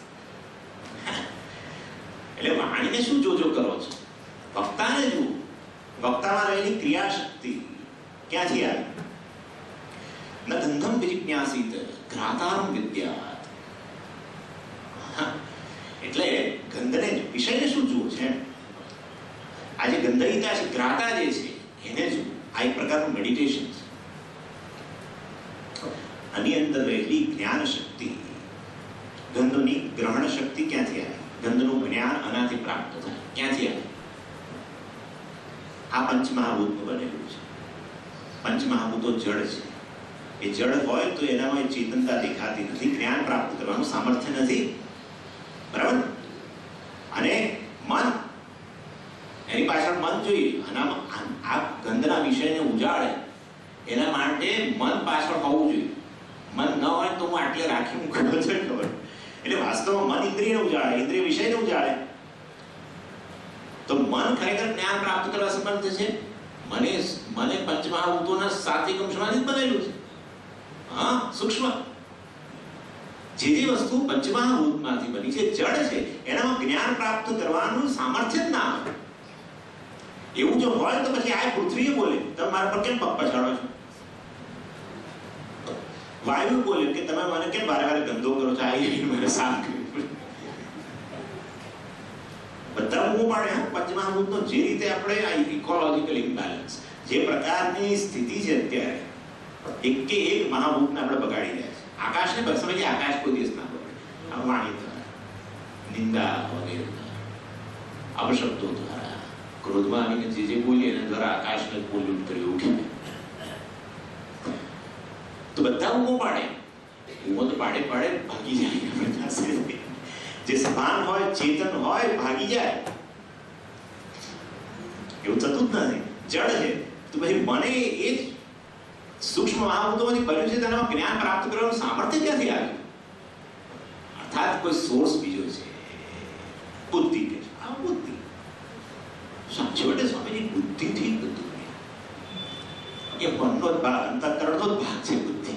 એટલે વાણીને શું જોજો કરો છો? વક્તાને જુઓ. વક્તામાં રહેલી ક્રિયાશક્તિ ક્યાંથી આવી? ન ગંધમ વિજિજ્ઞાસિત ઘ્રાતારમ વિદ્યાત. એટલે ગંધને વિષયને શું જુઓ છે? આ જે ગંધહિતા છે, ગ્રાતા જે છે એને જુઓ. આ એક પ્રકારનું મેડિટેશન છે. આની અંદર રહેલી જ્ઞાન શક્તિ, ગંધની ગ્રહણ શક્તિ ક્યાંથી આવે? ગંધનું જ્ઞાન આનાથી પ્રાપ્ત થાય. ક્યાંથી આવે? આ પંચમહાભૂતનું બનેલું છે. પંચમહાભૂતો જળ છે. એ જળ હોય તો એનામાં ચેતનતા દેખાતી નથી, જ્ઞાન પ્રાપ્ત કરવાનું સામર્થ્ય નથી. બરાબર? અને મન, એની પાછળ મન જોઈએ. આ ગંધના વિષયને ઉજાડે એના માટે મન પાછળ હોવું જોઈએ. મન ન હોય તો હું આટલે રાખી મૂકું છે ખબર. એટલે વાસ્તવમાં મન ઇન્દ્રિયને ઉજાડે, ઇન્દ્રિય વિષયને ઉજાડે. તો મન ખરેખર જ્ઞાન પ્રાપ્ત કરવા સમર્થ છે. મને પંચમહાભૂતોના સાત્વિક અંશમાંથી જ બનેલું છે. હા, સૂક્ષ્મ. જે વસ્તુ પંચમહાભૂતમાંથી બની છે, જડ છે, એનામાં જ્ઞાન પ્રાપ્ત કરવાનું સામર્થ્ય જ ના હોય. એવું જો હોય તો પછી આ પૃથ્વી બોલે તમે મારા પર કેમ પગ પછાડો છો? વાયુ બોલે કે તમે મને કેમ વારે વારે ગંદો કરો છો? આ મને સાફ કર્યું. બધા હું પાડે પંચમહાભૂતનો જે રીતે આપણે આ ઇકોલોજીકલ ઇમ્બેલેન્સ, જે પ્રકારની સ્થિતિ છે અત્યારે, એક કે એક મહાભૂતને આપણે બગાડી રહ્યા છે. આકાશને સમજીએ, આકાશ કોઈ દિવસ ના બગડે. આ વાણી દ્વારા, નિંદા વગેરે દ્વારા, અપશબ્દો દ્વારા, ક્રોધમાં આવીને જે બોલીએ એના દ્વારા આકાશને પોલ્યુટ કરી ઉઠે. તો બધા ઊંઘો પાડે, ઊંઘો તો પાડે પાડે ભાગી જાય. જે સભાન હોય, ચેતન હોય, ભાગી જાય. એવું થતું જ નથી. જડ છે તો પછી મને એ જ સૂક્ષ્મ મહાભૂતોમાંથી બન્યું છે, તેનામાં જ્ઞાન પ્રાપ્ત કરવાનું સામર્થ્ય ક્યાંથી આવ્યું? અર્થાત કોઈ સોર્સ બીજો છે. બુદ્ધિ કે આ બુદ્ધિ છેવટે સ્વામીજી બુદ્ધિથી જ બધું કે મનનો જ ભાગ, અંતઃકરણનો જ ભાગ છે બુદ્ધિ.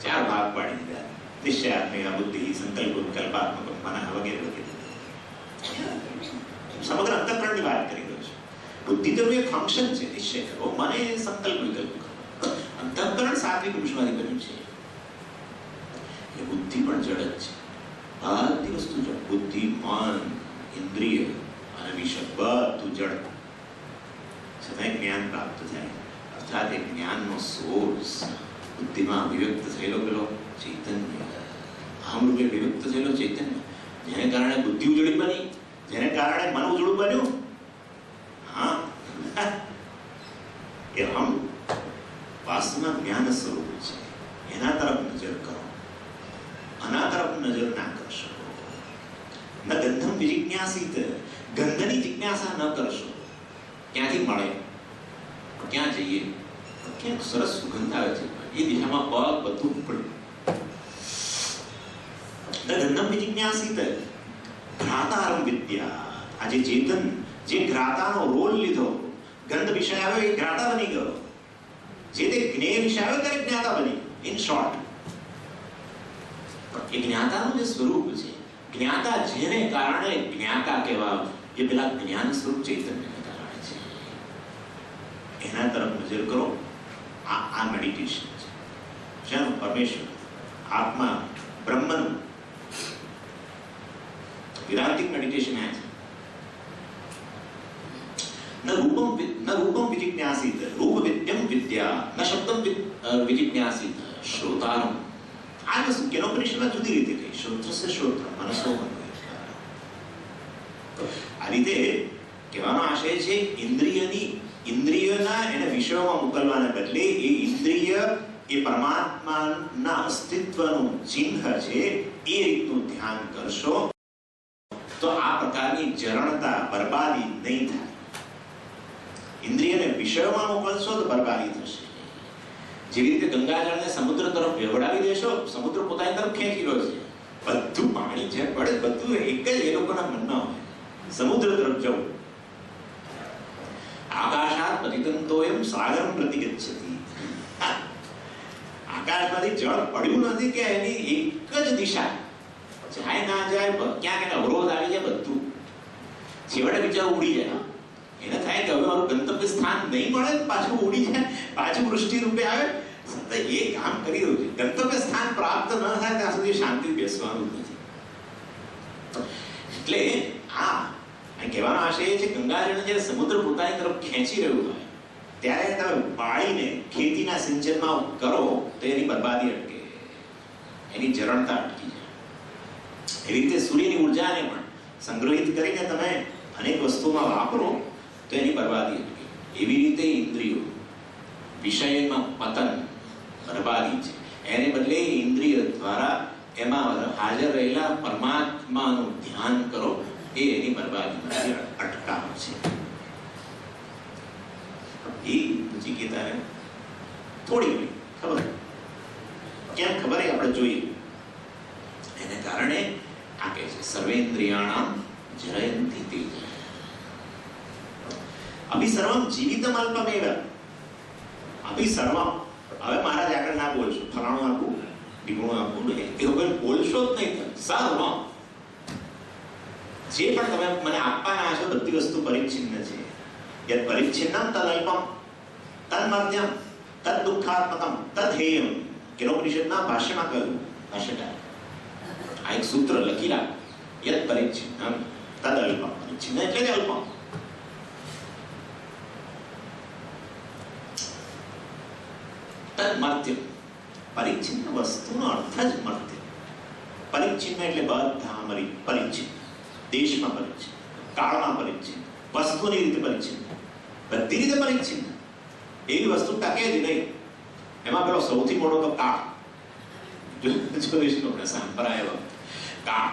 4 ભાગ પાડી દીધા: નિશ્ચયાત્મિકા બુદ્ધિ, સંકલ્પ, કલ્પાત્મક, મન વગેરે વગેરે. સમગ્ર અંતઃકરણની વાત કરી રહ્યો છું. બુદ્ધિ તો એક ફંક્શન છે. નિશ્ચય કરો, મને સંકલ્પ વિકલ્પ કરો. અંતઃકરણ સાત્વિક પુરુષમાંથી બન્યું છે. એ બુદ્ધિ પણ જડ જ છે. બધી વસ્તુ જડ. બુદ્ધિ, મન, ઇન્દ્રિય અને વિષય બધું જડ. છતાં જ્ઞાન પ્રાપ્ત થાય. અર્થાત એ જ્ઞાનનો સોર્સ બુદ્ધિમાં અભિવ્યક્ત થયેલો પેલો ચૈતન્ય, અહમરૂપે અભિવ્યક્ત થયેલો ચૈતન્ય, જેને કારણે બુદ્ધિ ઉજળી બની, જેને કારણે મન ઉજળું બન્યું. હા, એ હમ વાસ્તવમાં જ્ઞાન સ્વરૂપ છે. એના તરફ નજર કરો, આના તરફ નજર ના કરશો. ન ગંધમ વિજિજ્ઞાસિત, ગંધની જિજ્ઞાસા ન કરશો. ક્યાંથી મળે, ક્યાં જઈએ, ક્યાંક સરસ સુગંધ આવે છે, એ દિશામાં પગ બધું પડ્યું. ગંધમ વિજિજ્ઞાસિત ઘ્રાતારમ વિદ્યા. આજે ચેતન જે જ્ઞાતાનો રોલ લીધો, ગંધ વિષય આવ્યો એ જ્ઞાતા બની ગયો. જે તે જ્ઞેય વિષય આવ્યો ત્યારે જ્ઞાતા બની. ઇન શોર્ટ, એ જ્ઞાતાનું જે સ્વરૂપ છે, જ્ઞાતા જેને કારણે જ્ઞાતા કહેવાય, એ પેલા જ્ઞાન સ્વરૂપ ચૈતન્યને કારણે છે. એના તરફ નજર કરો. આ મેડિટેશન છે. જેનું પરમેશ્વર, આત્મા, બ્રહ્મનું વિરાંતિક મેડિટેશન આ છે. ન રૂપમ વિજિજ્ઞાસિત, રૂપ વિદ્યમ વિદ્યા, ન શબ્દમ વિજિજ્ઞાસિત, શ્રોતારમ. આ વસ્તુ કેનોપનિષદમાં જુદી રીતે કહી. શ્રોત્રસ્ય શ્રોત્ર, મનસો મન. આ રીતે કહેવાનો આશય છે, ઇન્દ્રિયના એને વિષયોમાં મોકલવાને બદલે એ ઇન્દ્રિય એ પરમાત્માના અસ્તિત્વનું ચિહ્ન છે, એ રીતનું ધ્યાન કરશો તો આ પ્રકારની જરણતા, બરબાદી નહીં થાય. ઇન્દ્રિયને વિષયોમાં મોકલશો તો બરબાદી થશે. જેવી રીતે ગંગાજળને સમુદ્ર તરફ વેવડાવી દેશો, સમુદ્ર પોતાની તરફ ખેંચી રહ્યો છે. બધું પાણી જે પડે બધું એક જ એ લોકોના મનમાં હોય, સમુદ્ર તરફ જવું. આકાશાત પતિતંતોયમ સાગરમ પ્રતિ ગચ્છતિ. આકાશમાંથી જળ પડ્યું નથી કે એની એક જ દિશા, જાય ના જાય, ક્યાંક એને અવરોધ આવી જાય, બધું છેવટે બિચારો ઉડી જાય. એને થાય કે હવે મારું ગંતવ્ય સ્થાન નહીં મળે, પાછું ઉડી જાય, પાછું વૃષ્ટિ રૂપે આવે. સતત એ કામ કરી રહ્યું છે. ગંતવ્ય સ્થાન પ્રાપ્ત ન થાય ત્યાં સુધી શાંતિ બેસવાનું નથી. એટલે આ કહેવાનો આશય એ છે, ગંગાજળને જ્યારે સમુદ્ર પોતાની તરફ ખેંચી રહ્યું હોય ત્યારે તમે પાણીને ખેતીના સિંચનમાં કરો તો એની બરબાદી અટકે, એની જરણતા અટકી જાય. એવી રીતે સૂર્યની ઉર્જાને પણ સંગ્રહિત કરીને તમે અનેક વસ્તુઓમાં વાપરો તો એની બરબાદી અટકે. એવી રીતે ઇન્દ્રિયો વિષયમાં પતન, બરબાદી છે. એને બદલે ઇન્દ્રિય દ્વારા એમાં હાજર રહેલા પરમાત્માનું ધ્યાન કરો, એ એની બરબાદીમાંથી અટકાવ છે. એ નચિકેતાને થોડી ખબર, ક્યાં ખબર એ આપણે જોઈએ. એને કારણે આ કહે છે, સર્વેન્દ્રિયાણામ જરયંતિ તેજ અભિસર્વમ જીવિતમ અલ્પમેવ. અભિસર્વમ, હવે મહારાજ આગળ ના બોલશો, ફલાણું આપું, ટીપણું આપવું ને એ કોઈ બોલશો જ નહીં. સારું નો જે પણ તમે મને આપવાના છો બધી વસ્તુ પરિચ્છિન્ન છે. યદ પરિચ્છિન્નમ તદ અલ્પમ તદ મધ્યમ તદ દુઃખાત્મકમ તદ હેયમ. કેનોપનિષદના ભાષ્યમાં કહ્યું ભાષ્યકાર આ એક સૂત્ર લખી રાખ. યદ પરિચ્છિન્નમ તદ અલ્પમ. પરિચ્છિન્ન એટલે જ અલ્પમ. તદ મધ્યમ. પરિચ્છિન્ન વસ્તુનો અર્થ જ મધ્ય. પરિચ્છિન્ન એટલે બધા પરિચ્છિન્ન. દેશમાં પરિચ્છિન્ન, કાળમાં પરિચ્છિન્ન, વસ્તુની રીતે પરિચ્છિન્ન, બધી રીતે પરિચ્છિન્ન. એવી વસ્તુ ટકે જ નહીં. એમાં પેલો સૌથી મોટો તો કાળ. જોઈશું આપણે સંપ્રદાય કાળ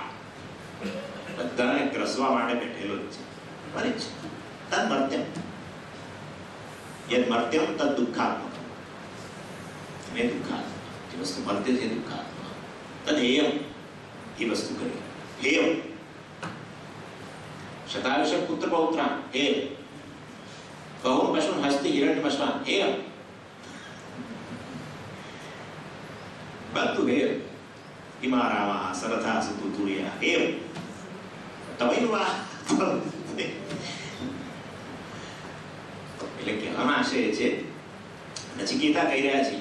બધાને ગ્રસવા માટે બેઠેલો જ છે. પરિચ્છિન્ન તદ મધ્યમ. યદ મધ્યમ તદ દુઃખાત્મક. એ દુઃખાત્મક જે વસ્તુ મધ્ય છે દુઃખાત્મક. તદ હેયમ. એ વસ્તુ કરી હેયમ. શતાયુષ પુત્ર પૌત્રા હે કહું પશુન હસ્તી હિરણ્યમસ્વા હે બધું હે. ઇમારામા સરથા સુતુતુર્યા હે તવૈનું આ એટલે કહેવાનો આશય છે નચિકેતા કહી રહ્યા છે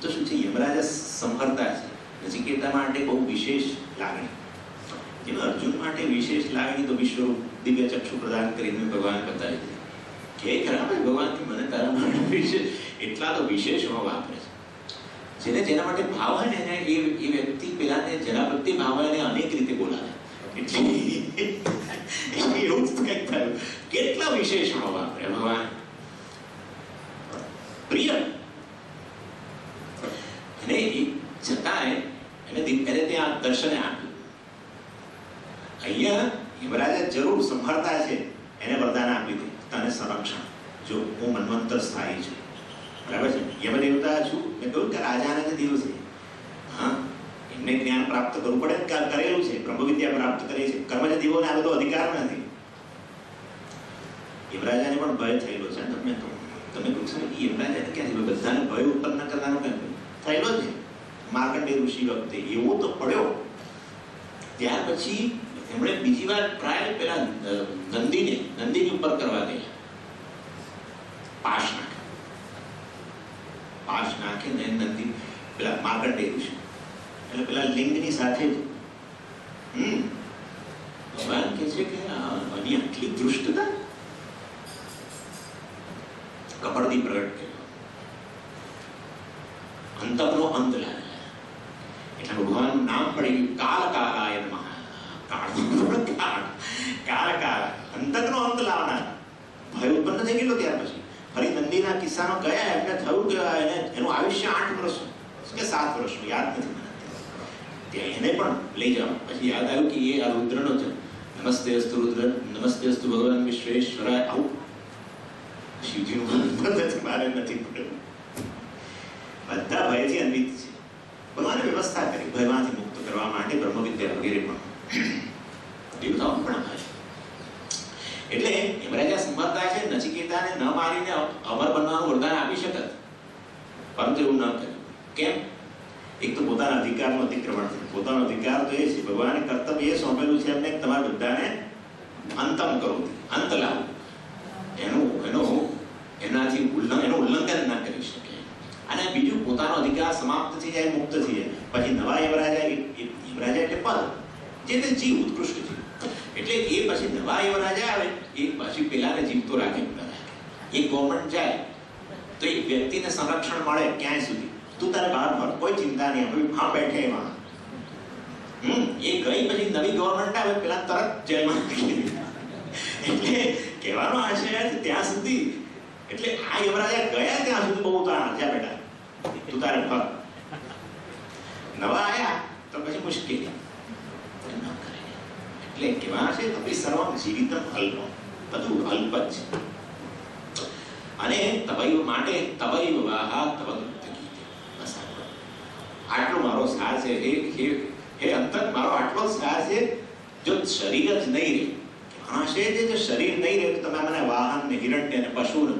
તો શું છે યમરાજા સંહર્તા છે. નચિકેતા માટે બહુ વિશેષ લાગણી. જેમાં અર્જુન માટે વિશેષ લાગણી તો વિશ્વરૂપ દિવ્ય ચક્ષુ પ્રદાન કરીને ભગવાન બતાવી દે કે ખરા ભાઈ ભગવાન કે મને તારા માટે વિશેષ એટલા તો વિશેષમાં વાપરે છે. જેને જેના માટે ભાવ હોય ને એને એ વ્યક્તિ પેલાને જેના પ્રત્યે ભાવ હોય એને અનેક રીતે બોલાવે. એટલે એવું જ કંઈક થયું. કેટલા વિશેષમાં વાપરે ભગવાન. પ્રિય એને છતાંય એને ત્યાં દર્શને આપ્યું. અહીંયા યમરાજે જરૂર સંભાળતા છે એને વરદાન આપી દે તને સંરક્ષણ. જો હું મન્વંતર સ્થાયી છું, બરાબર છે, યમદેવતા છું. મેં કહ્યું કે રાજાના જે દિવસે હા એમને જ્ઞાન પ્રાપ્ત કરવું પડે. કરેલું છે, બ્રહ્મ વિદ્યા પ્રાપ્ત કરી છે. કર્મજ દેવોને આ બધો અધિકાર નથી. યમરાજાને પણ ભય થયેલો છે. તમે પૂછો યમરાજાને ક્યાંથી બધાને ભય ઉત્પન્ન કરવાનો કેમ થયેલો છે? માર્કંડેય ઋષિ વખતે એવો તો પડ્યો. ત્યાર પછી એમણે બીજી વાર ટ્રાય પેલા નંદીની ઉપર કરવા ગયા. પાશ નાખે ને નંદી પેલા માર્કંડેય ઋષિ એટલે પેલા લિંગની સાથે જ ભગવાન કહે છે કે આની આટલી દૃષ્ટતા. કપડથી પ્રગટ કર્યો. અંતમનો અંત લાવ્યા. એટલે ભગવાનનું નામ પડી ગયું કાલકાલાય નમઃ. અંતકનો અંત લાવનાર. ભય ઉત્પન્ન થઈ ગયેલો. ત્યાર પછી ફરી નંદીના કિસ્સાનો ગયા એમને થયું કે એનું આયુષ્ય 8 વર્ષ કે 7 વર્ષનું યાદ નથી મને. ત્યાં એને પણ લઈ જાઓ. પછી યાદ આવ્યું કે એ આ રુદ્રનો છે. નમસ્તે અસ્તુ રુદ્ર, નમસ્તે અસ્તુ ભગવાન વિશ્વેશ્વરાય. આવું શિવજીનું મારે નથી પડ્યું. બધા ભયથી અન્વિત છે. ભગવાને વ્યવસ્થા કરી ભયમાંથી મુક્ત કરવા માટે બ્રહ્મ વિદ્યા વગેરે પણ દેવતાઓ પણ થાય. એટલે યમરાજા સંભાળતા છે નચિકેતાને ન મારીને અમર બનવાનું વરદાન આપી શકત, પરંતુ એવું ન કર્યું. કેમ? એક તો પોતાના અધિકારનું અતિક્રમણ છે. પોતાનો અધિકાર તો એ છે, ભગવાને કર્તવ્ય એ સોંપેલું છે એમને તમારા બધાને અંતમ કરો, અંત લાવો. એનાથી એનું ઉલ્લંઘન ના કરી શકે. અને બીજું પોતાનો અધિકાર સમાપ્ત થઈ જાય, મુક્ત થઈ જાય. પછી નવા યમરાજા એટલે પદ, જે તે જીવ, ઉત્કૃષ્ટ જીવ. એટલે એ પછી નવા યમરાજા આવે એ પછી પેલાને જીવતો રાખે. એ ગવર્મેન્ટ જાય તો એ વ્યક્તિને સંરક્ષણ મળે ક્યાંય સુધી. તું તારે બહાર ફર, કોઈ ચિંતા નહીં, અમે હા બેઠે એમાં. એ ગઈ પછી નવી ગવર્મેન્ટ આવે પેલા તરત જેલમાં. એટલે કહેવાનો આશય ત્યાં સુધી. એટલે આ યમરાજા ગયા ત્યાં સુધી બહુ તાણ છે બેટા, તું તારે ફર. નવા આયા તો પછી મુશ્કેલી. એટલે કહેવાના છે તમે સર્વમ જીવિતમ અલ્પમ, બધું અલ્પ જ છે. અને તવૈવ માટે તવૈવ વાહા તવ નૃત્ય. બસ આટલો મારો સાર છે. હે અંતર, મારો આટલો સાર છે. જો શરીર જ નહીં રહે, કહેવાના છે જો શરીર નહીં રહે તો તમે મને વાહન ને હિરણ્ય ને પશુ ને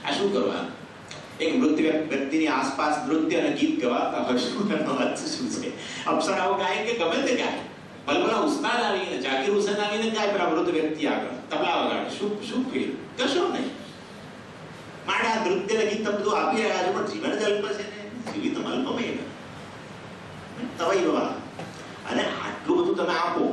આ શું કરવા? એક મૃત વ્યક્તિની આસપાસ નૃત્ય અને ગીત ગવાતા હોય, શું એનો અર્થ શું છે? અપ્સરાઓ ગાય કે ગમે તે ગાય, ભલભલા ઉસ્તાદ આવીને, જાકીર હુસેન આવીને ગાય, પેલા મૃત વ્યક્તિ આગળ તબલા વગાડે, શું ફેર? કશું નહીં. માટે આ નૃત્ય ને ગીત તમે બધું આપી રહ્યા છો, પણ જીવન જ અલ્પ છે ને, જીવિત અલ્પમેવ તવૈવ. અને આટલું બધું તમે આપો,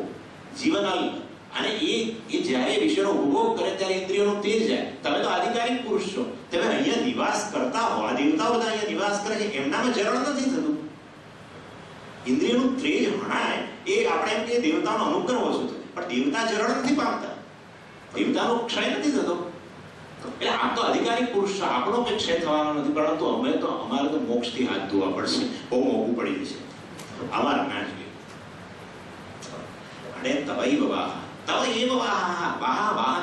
જીવન અલ્પ, અને એ જ્યારે વિષયનો ઉપભોગ કરે ત્યારે ઇન્દ્રિયોનું તેજ જાય. તમે તો આધિકારિક પુરુષ છો, તમે અહીંયા નિવાસ કરતા હો, આ દેવતાઓ બધા અહીંયા નિવાસ કરે છે, એમનામાં જરણ નથી થતું. ઇન્દ્રિયનું તેજ હણાય એ આપણે એમ કે દેવતાનો અનુગ્રહ ઓછો થતો, પણ દેવતા જરણ નથી પામતા, દેવતાનો ક્ષય નથી થતો. એટલે આ તો અધિકારી પુરુષ, આપણો કંઈ ક્ષય થવાનો નથી, પરંતુ અમારે તો મોક્ષથી હાથ ધોવા પડશે, બહુ મોંઘું પડી જશે, અમારે ના જોઈએ. અને તવૈવ વાહ, તવૈવ વાહ, વાહ વાહ,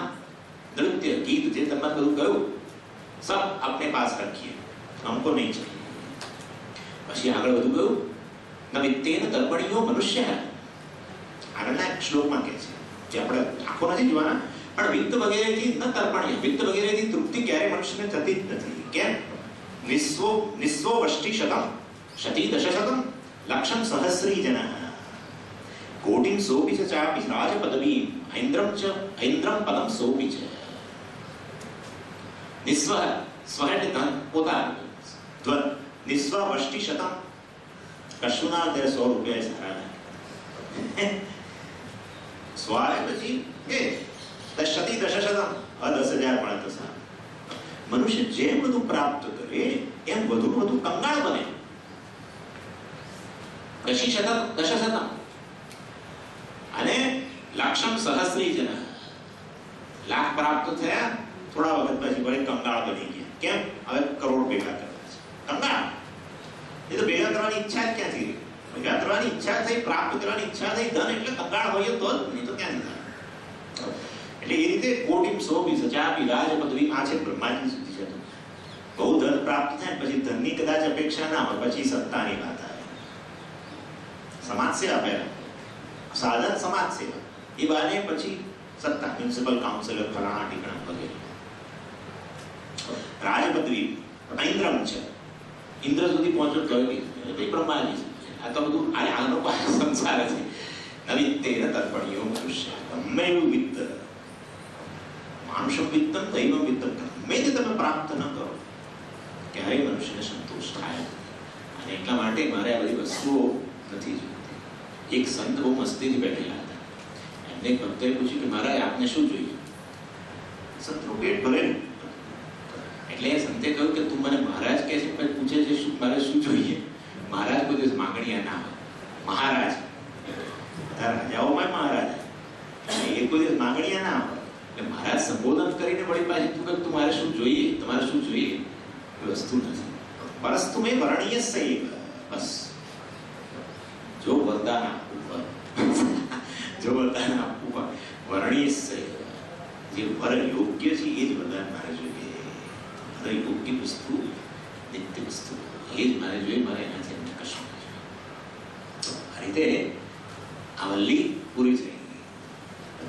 નૃત્ય ગીત જે તમે બધું કહ્યું, સબ अपने पास रखिए, हमको नहीं चाहिए. પછી આગળ બધું કહ્યું, ન વિત્તેન તર્પણીયો મનુષ્ય. આગળના એક શ્લોકમાં કહે છે, જે આપણે આંખો નથી જોવાના, પણ વિત્ત વગેરેથી ન તર્પણીય, વિત્ત વગેરેથી તૃપ્તિ ક્યારે મનુષ્યને થતી જ નથી. કેમ? નિસ્વો વષ્ટિ શતમ શતી દશશતમ લક્ષમ સહસ્રી જનઃ કોટિં સોપી ચ ચાપી રાજ પદવી ઐન્દ્રમ પદમ સોપી ચ. નિસ્વ, સ્વ એટલે ધન, પોતાનું ધન. નિસ્વ વષ્ટિ શતમ, કશું ના તે 100 રૂપિયા સારા લાગે. સ્વાય પછી કે દશતી દશશતમ, 10,000 મળે તો સારું. મનુષ્ય જેમ બધું પ્રાપ્ત કરે એમ વધુ વધુ કંગાળ બને. દશશતમ અને લક્ષમ સહસ્રી જન, લાખ પ્રાપ્ત થયા, થોડા વખત પછી વળી કંગાળ બની ગયા. કેમ? હવે કરોડ ભેગા કરવા છે. કંગાળ એ તો ભેગા કરવાની ઈચ્છા જ ક્યાંથી રહી? ભેગા કરવાની ઈચ્છા થઈ, પ્રાપ્ત કરવાની ઈચ્છા થઈ, ધન એટલે કંગાળ હોય તો જ, નહીં તો ક્યાં થાય. એટલે એ રીતે કોટિમ સોપી સચાપી રાજ પદવી, આ છે બ્રહ્માજી સુધી છે. બહુ ધન પ્રાપ્ત થાય પછી ધનની કદાચ અપેક્ષા ના હોય, પછી સત્તાની વાત આવે. સમાજ સેવા પહેલા સાધન સમાજ સેવા, એ બાને પછી સત્તા, મ્યુનિસિપલ કાઉન્સિલર, ફલાણા ટીકણા વગેરે. રાજપદવી ઐન્દ્રમ છે, ઇન્દ્ર સુધી પહોંચો કયો કે બ્રહ્માજી છે. આ તો બધું આનો સંસાર છે. નવિત્તેન તર્પણીયો મનુષ્ય, ગમે એવું વિત્ત, માનુષમ વિત્તમ દૈવમ વિત્તમ, ગમે તે તમે પ્રાપ્ત ન કરો ક્યારેય મનુષ્યને સંતોષ થાય. અને એટલા માટે મારે આ બધી વસ્તુઓ નથી જોઈતી. એક સંત બહુ મસ્તીથી બેઠેલા હતા, એમને એક ભક્તોએ પૂછ્યું કે મહારાજ આપને શું જોઈએ? સંતનું પેટ ભરેલું. એટલે એ સંતે કહ્યું કે તું મને મહારાજ કહે છે, પછી પૂછે છે શું મારે શું જોઈએ? મહારાજ કોઈ દિવસ માંગણીયા ના હોય. મહારાજ રાજાઓમાં મહારાજ, એ કોઈ દિવસ માંગણીયા ના હોય. એટલે મહારાજ સંબોધન કરીને વળી પાછી તું તું મારે શું જોઈએ, તમારે શું જોઈએ? એ વસ્તુ નથી. પરસ્તુ મેં વર્ણીય સૈવ, બસ જો વરદાન આપવું, જો વરદાન આપવું, વર્ણીય સૈવ, જે વર યોગ્ય છે એ જ વરદાન મારે જોઈએ. વર યોગ્ય વસ્તુ, નિત્ય વસ્તુ એ જ મારે જોઈએ, મારે એનાથી અમને કશું જોઈએ. આ રીતે આ વલ્લી પૂરી થઈ.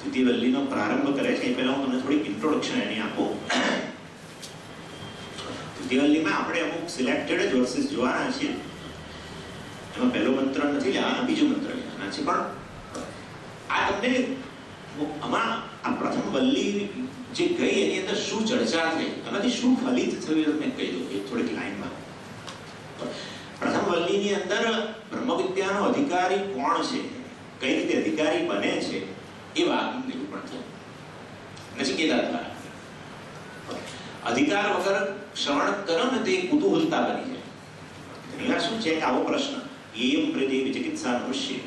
દ્વિતીય વલ્લીનો પ્રારંભ કરે છે એ પહેલા હું તમને થોડીક ઇન્ટ્રોડક્શન એની આપું. દ્વિતીય વલ્લીમાં આપણે અમુક સિલેક્ટેડ જ વર્સિસ જોવાના છીએ. એમાં પહેલો મંત્ર નથી લેવાના, બીજો મંત્ર લેવાના છે. પણ આ તમને આમાં આ પ્રથમ વલ્લી જે ગઈ એની અંદર શું ચર્ચા થઈ, એનાથી શું ફલિત થયું એ તમને કહી દઉં એક થોડીક લાઈનમાં. પ્રથમ વલ્લીની અંદર બ્રહ્મ વિદ્યાનો અધિકારી કોણ છે, કઈ રીતે અધિકારી બને છે એ વાતનું નિરૂપણ થયું નચિકેતા દ્વારા. અધિકાર વગર શ્રવણ કરો ને તે કુતૂહલતા બની જાય. એમાં શું છે કે આવો પ્રશ્ન એમ પ્રતિ વિચિકિત્સા મનુષ્ય,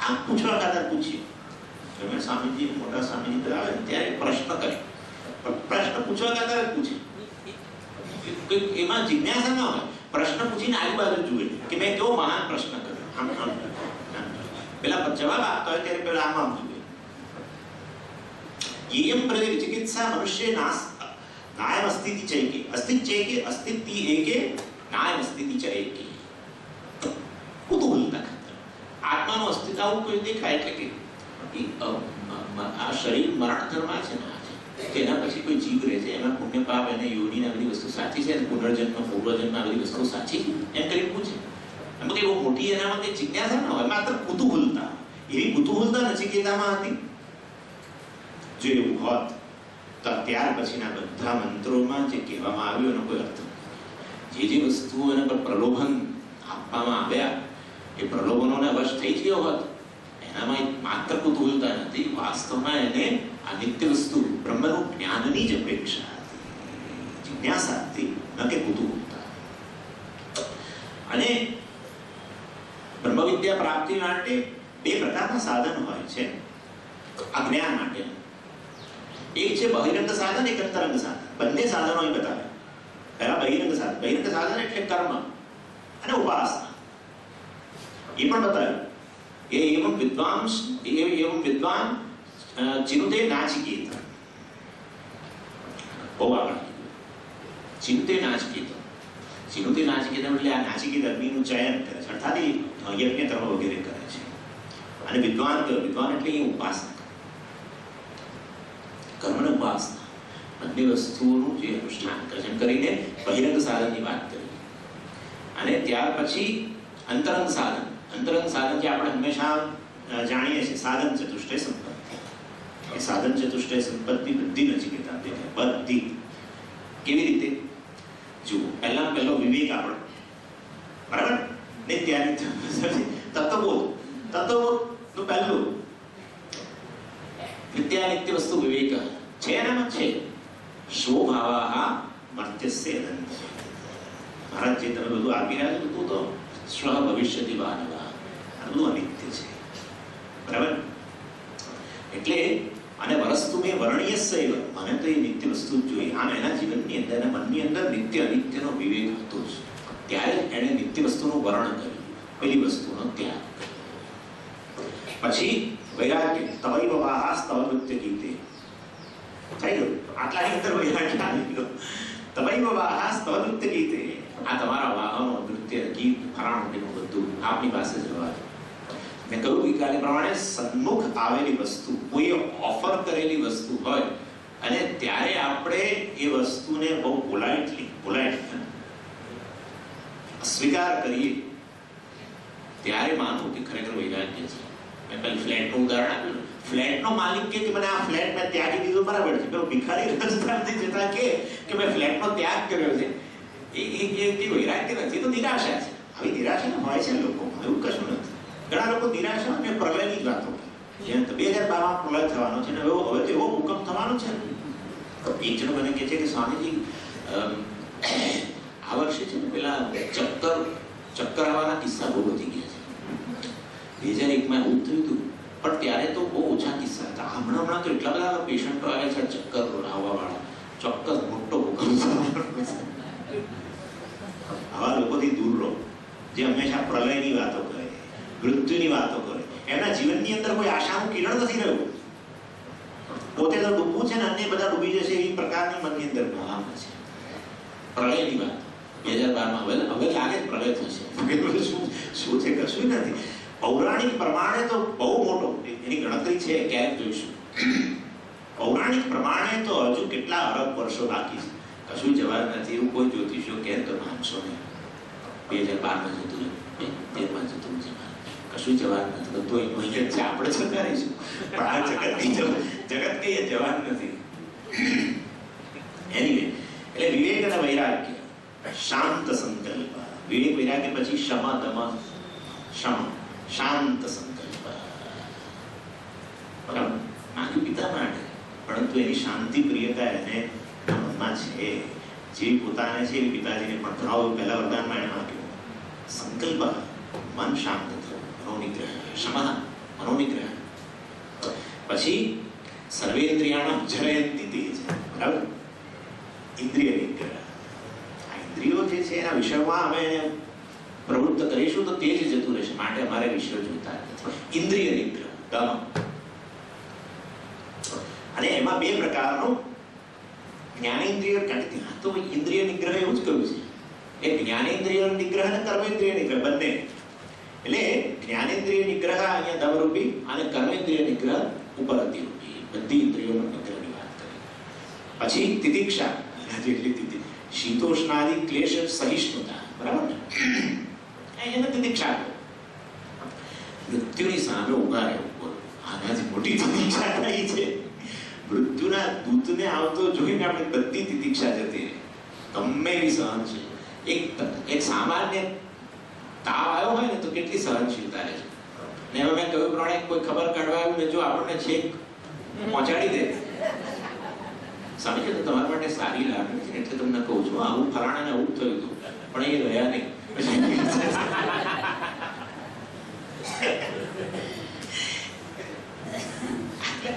આ પૂછવા ખાતર પૂછીએ. તમે સ્વામીજી, મોટા સ્વામીજી આવે ત્યારે પ્રશ્ન કરે, પ્રશ્ન પૂછવા ખાતર જ પૂછે. એમાં જિજ્ઞાસા ના હોય. પ્રશ્ન પૂછીને આજુબાજુ જુએ કે મેં કેવો મહાન પ્રશ્ન કર્યો. આમ પેલા જવાબ આપતા હોય ત્યારે પેલા આમ જુએ. એમ પ્રતિ વિચિકિત્સા મનુષ્ય નાયમ અસ્થિતિ ચૈકે, અસ્થિતિ અસ્થિતિ એકે નાયમ અસ્થિતિ ચ એકે. કુતૂહલતા ખાતર આત્માનું અસ્તિત્વ આવું કોઈ દેખાય એટલે કે આ શરીર મરણ ધર્મા છે ને, એના પછી કોઈ જીવ રહે છે, એમાં પુણ્ય પાપ અને યોની આ બધી વસ્તુ સાચી છે, પુનર્જન્મ પૂર્વજન્મ આ બધી વસ્તુ સાચી એમ કરી પૂછે. એમાં કઈ બહુ મોટી એનામાં કઈ જિજ્ઞાસા ન હોય, માત્ર કુતૂહલતા. એવી કુતૂહલતા નચિકેતામાં હતી. જો એવું હોત તો ત્યાર પછીના બધા મંત્રોમાં જે કહેવામાં આવ્યું એનો કોઈ અર્થ નથી. જે વસ્તુઓ એના પર પ્રલોભન આપવામાં આવ્યા એ પ્રલોભનોને વશ થઈ ગયો હોત, એનામાં માત્ર કુતૂહલતા નથી, વાસ્તવમાં એને આ નિત્ય વસ્તુ બ્રહ્મનું જ્ઞાનની જ અપેક્ષા હતી, જિજ્ઞાસા હતી, ન કે કુતૂહલતા. અને બ્રહ્મવિદ્યા પ્રાપ્તિ માટે બે પ્રકારના સાધન હોય છે આ જ્ઞાન માટે. એક છે બહિરંગ સાધન, એક અંતરંગ સાધન. બંને સાધનો અહીં બતાવ્યા. પહેલા બહિરંગ સાધન. બહિરંગ સાધન એટલે કર્મ અને ઉપાસના. એ પણ બતાવ્યું કે એવમ વિદ્વાન ચિનુતે નાચિકેત. બહુ આગળ ચિનુતે નાચિકેત. ચિનુતે નાચિકેત એટલે આ નાચિકેત અગ્નિનું ચયન કરે છે, અર્થાત યજ્ઞ કર્મ વગેરે કરે છે. અને વિદ્વાન એટલે એ ઉપાસના, કર્મને ઉપાસના, બંને વસ્તુઓનું જે અનુષ્ઠાન કરે છે. એમ કરીને બહિરંગ સાધનની વાત કરી. અને ત્યાર પછી અંતરંગ સાધન. અંતરંગ સાધન જે આપણે હંમેશા જાણીએ છીએ, સાધન ચતુષ્ટય સંપત્તિ. એ સાધન ચતુષ્ટય સંપત્તિ બધી નચિકેતા દેખાય, બધી. કેવી રીતે? જુઓ, પહેલો વિવેક આપણો, બરાબર ને? ત્યારે તત્વબોધ નું પહેલું નિત્યા નિત્ય વસ્તુ વિવેક છે. એનામાં છે સ્વભાવા મર્ત્યસ્ય અનંત. મહારાજ જે તમે બધું આપી રહ્યા છો બધું તો સ્વ ભવિષ્યતિ વાનવા, આ બધું અનિત્ય છે, બરાબર? એટલે અને વરસ્તુ મેં વર્ણ્ય સૈવ, મને તો એ નિત્ય વસ્તુ જ જોઈએ. આમ એના જીવનની અંદર, એના મનની અંદર નિત્ય અનિત્યનો વિવેક હતો જ. ત્યારે એણે નિત્ય વસ્તુનું વર્ણન કર્યું, પેલી વસ્તુનો ત્યાગ. પછી વૈરાગ્ય, તવૈવ વાહા સ્તવ નૃત્ય ગીતે. થઈ ગયું, આટલાની અંદર વૈરાગ્ય આવી ગયો. તવૈવ વાહા સ્તવ નૃત્ય ગીતે. આ તમારા વાહનો, નૃત્ય, ગીત, ફરાણ બધું આપની પાસે જ રહેવા. મેં કહ્યું ગઈકાલે પ્રમાણે સન્મુખ આવેલી વસ્તુ, કોઈ ઓફર કરેલી વસ્તુ હોય અને ત્યારે આપણે એ વસ્તુને બહુ પોલાઇટલી અસ્વીકાર કરીએ, ત્યારે માનવું કે ખરેખર વૈરાગ્ય છે. મેં પેલું ફ્લેટનું ઉદાહરણ આપ્યું. ફ્લેટનો માલિક કે મને આ ફ્લેટ મેં ત્યાગી દીધો, બરાબર છે. પેલો ભિખારી રજતાથી જતા કે મેં ફ્લેટનો ત્યાગ કર્યો છે, એ વૈરાગ્ય નથી, તો નિરાશા છે. આવી નિરાશા હોય છે લોકોમાં, એવું કશું નથી. ઘણા લોકો નિરાશા અને પ્રલયની જ વાતો કરે. 2012માં પ્રલય થવાનો છે ને હવે તો એવો ભૂકંપ થવાનો છે. એક જણ મને કહે છે કે સ્વામીજી આ વર્ષે છે ને પેલા ચક્કર આવવાના કિસ્સા બહુ વધી ગયા છે. 2001માં એવું થયું હતું, પણ ત્યારે તો બહુ ઓછા કિસ્સા હતા. હમણાં તો એટલા બધા પેશન્ટો આવે છે ચક્કર આવવા વાળા. ચોક્કસ મોટો ભૂકંપ. આવા લોકોથી દૂર રહો, જે હંમેશા પ્રલયની વાતો કરે, મૃત્યુની વાતો કરે. એમના જીવનની અંદર કોઈ આશાનું કિરણ નથી રહ્યું. પોતે તો ડૂબવું છે ને અન્ય બધા ડૂબી જશે એવી પ્રકારની મનની અંદર ભાવના છે. પ્રલયની વાત 2012માં હવે લાગે પ્રલય થશે. શું છે? કશું નથી. પૌરાણિક પ્રમાણે તો બહુ મોટો, એની ગણતરી છે, ક્યારેક જોઈશું. પૌરાણિક પ્રમાણે તો હજુ કેટલા અરબ વર્ષો બાકી છે. કશું જવાબ નથી. એવું કોઈ જ્યોતિષો કહે તો માનશો નહીં. 2012માં જતું રહ્યું, 13માં જતું છે. કશું જવાબ નથી. બધું એક છે, આપણે જતા રહીશું. પણ આ જગત કઈ જવાબ નથી. એનીવે, એટલે વિવેક અને વૈરાગ્ય, શાંત સંકલ્પ. વિવેક વૈરાગ્ય પછી શમ દમ શમ, શાંત સંકલ્પ. બરાબર, માગી પિતા માટે, પરંતુ એની શાંતિ પ્રિયતા એને મનમાં છે. જે પોતાને છે એ પિતાજીને પણ કરાવું. પહેલા વરદાનમાં એને માગ્યું સંકલ્પ, મન શાંત થવું, મનોનિગ્રહ. શમ મનોનિગ્રહ. પછી સર્વેન્દ્રિયાણામ જરયંતિ તેજ. બરાબર, ઇન્દ્રિય નિગ્રહ. આ ઇન્દ્રિયો જે છે એના વિષયમાં અમે પ્રવૃત્ત કરીશું તો તેજ જતું રહેશે, માટે અમારે વિષયો જોતા નથી. ઇન્દ્રિય નિગ્રહ, દમ. અને એમાં બે પ્રકારનું જ્ઞાનેન્દ્રિય, ત્યાં તો ઇન્દ્રિય નિગ્રહ એવું જ કહ્યું છે. એ જ્ઞાનેન્દ્રિય નિગ્રહ અને કર્મેન્દ્રિય નિગ્રહ બંને. એટલે જ્ઞાનેન્દ્રિય નિગ્રહ અહીંયા દમરૂપી અને કર્મેન્દ્રિય નિગ્રહ ઉપરતી રૂપી. બધી ઇન્દ્રિયોનો નિગ્રહની વાત કરી. પછી તિતિક્ષા, જેટલી શીતોષ્ણાદિ ક્લેશ સહિષ્ણુતા, બરાબર ને, એને તિતિક્ષા. મૃત્યુની સામે ઉભા રહેવું, આનાથી મોટી તિતિક્ષા થઈ છે. મૃત્યુના દૂતને આવતો જોઈને આપણે બધી તિતિક્ષા જતી રહે, ગમે એવી સહન છે. એક સામાન્ય તાવ આવ્યો હોય ને તો કેટલી સહનશીલતા રહે છે. ને હવે મેં કહ્યું પ્રમાણે કોઈ ખબર કાઢવા આવ્યું ને જો આપણને છેક પહોંચાડી દે, સમજો તો તમારા માટે સારી લાગણી છે, એટલે તમને કહું છું આવું ફલાણાને આવું થયું હતું પણ એ રહ્યા નહીં.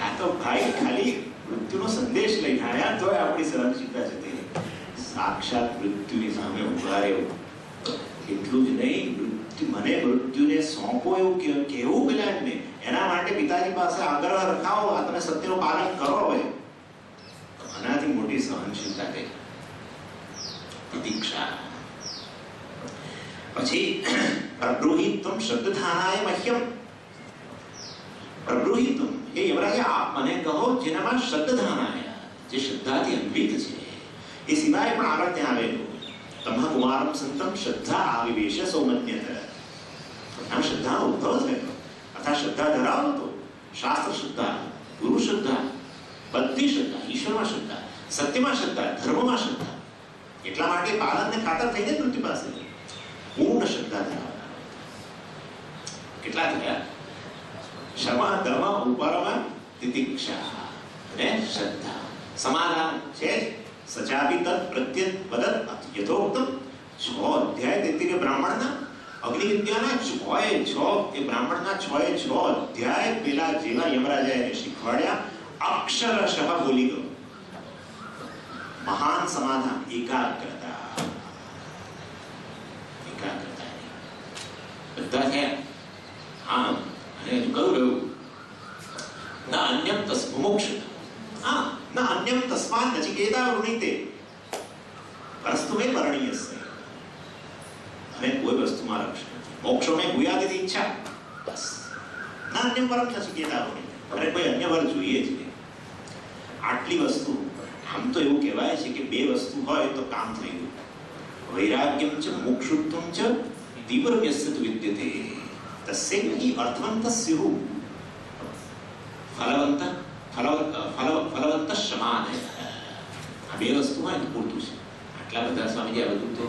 આ તો ભાઈ ખાલી મૃત્યુનો સંદેશ લઈને આવ્યા તોય આપણી સહનશીલતા જતી રહી. સાક્ષાત મૃત્યુની સામે ઉભા રહેવું, એટલું જ નહીં, મને મૃત્યુને સોંપો એવું કેવું પેલા એમને, એના માટે પિતાજી પાસે આગ્રહ રખાવો, આ તમે સત્યનું પાલન કરો. હવે આનાથી મોટી સહનશીલતા કઈ? પ્રતીક્ષા. પછી પ્રબ્રુહિત્વમ શ્રદ્ધાનાય મહ્યમ. પ્રબ્રુહિત્વમ, એ યમરાજે આપ મને કહો જેનામાં શ્રદ્ધાનાય, જે શ્રદ્ધાથી અન્વિત છે. એ સિવાય પણ આગળ ત્યાં આવેલું તમઃ કુમારમ સંતમ શ્રદ્ધા આવિવેશ સૌમન્યત. આ શ્રદ્ધાનો ઉદ્ભવ થયો, અથવા શ્રદ્ધા ધરાવો તો શાસ્ત્ર શ્રદ્ધા, ગુરુ શ્રદ્ધા, બધી શ્રદ્ધા, ઈશ્વરમાં શ્રદ્ધા, સત્યમાં શ્રદ્ધા, ધર્મમાં શ્રદ્ધા. એટલા માટે પાલનને ખાતર થઈને મૃત્યુ પાસે પૂર્ણ શ્રદ્ધા ધરાવતા. કેટલા થયા? ક્ષમા, દમ, ઉપરમ, તિતિક્ષા અને શ્રદ્ધા. સમાધાન છે સચાપી તત્ પ્રત્યત વદત યથોક્તમ. 6 અધ્યાય તેથી કે બ્રાહ્મણના અગ્નિ વિદ્યાના 6 એ બ્રાહ્મણના 6 અધ્યાય પેલા જેવા યમરાજાએ એને શીખવાડ્યા, અક્ષરશઃ બોલી ગયો. મહાન સમાધાન, એકાગ્રતા. બધા થયા. હા, અને હજુ કહું રહ્યું ના અન્યમ તસ્મોક્ષ. હા, ના અન્યમ તસ્માન નચિકેતા વૃણીતે પરસ્તુ મે પરણીયસ્ય. હવે કોઈ વસ્તુમાં રક્ષ નથી. મોક્ષો મેં ગુયાદિતિ ઈચ્છા, બસ. ના અન્યમ પરમ નચિકેતા વૃણીતે. અરે કોઈ અન્ય વર જોઈએ જ નહીં. આટલી વસ્તુ, આમ તો એવું કહેવાય છે કે 2 વસ્તુ હોય તો કામ થઈ ગયું. વૈરાગ્યમ ચ મોક્ષુત્વમ ચ તીવ્રમ્યસ્ય વિદ્યતે તસ્યૈ અર્થવંત સ્યુઃ ફલવંત સમાન. આ 2 વસ્તુ હોય તો પૂરતું છે. આટલા બધા સ્વામીજી આ બધું તો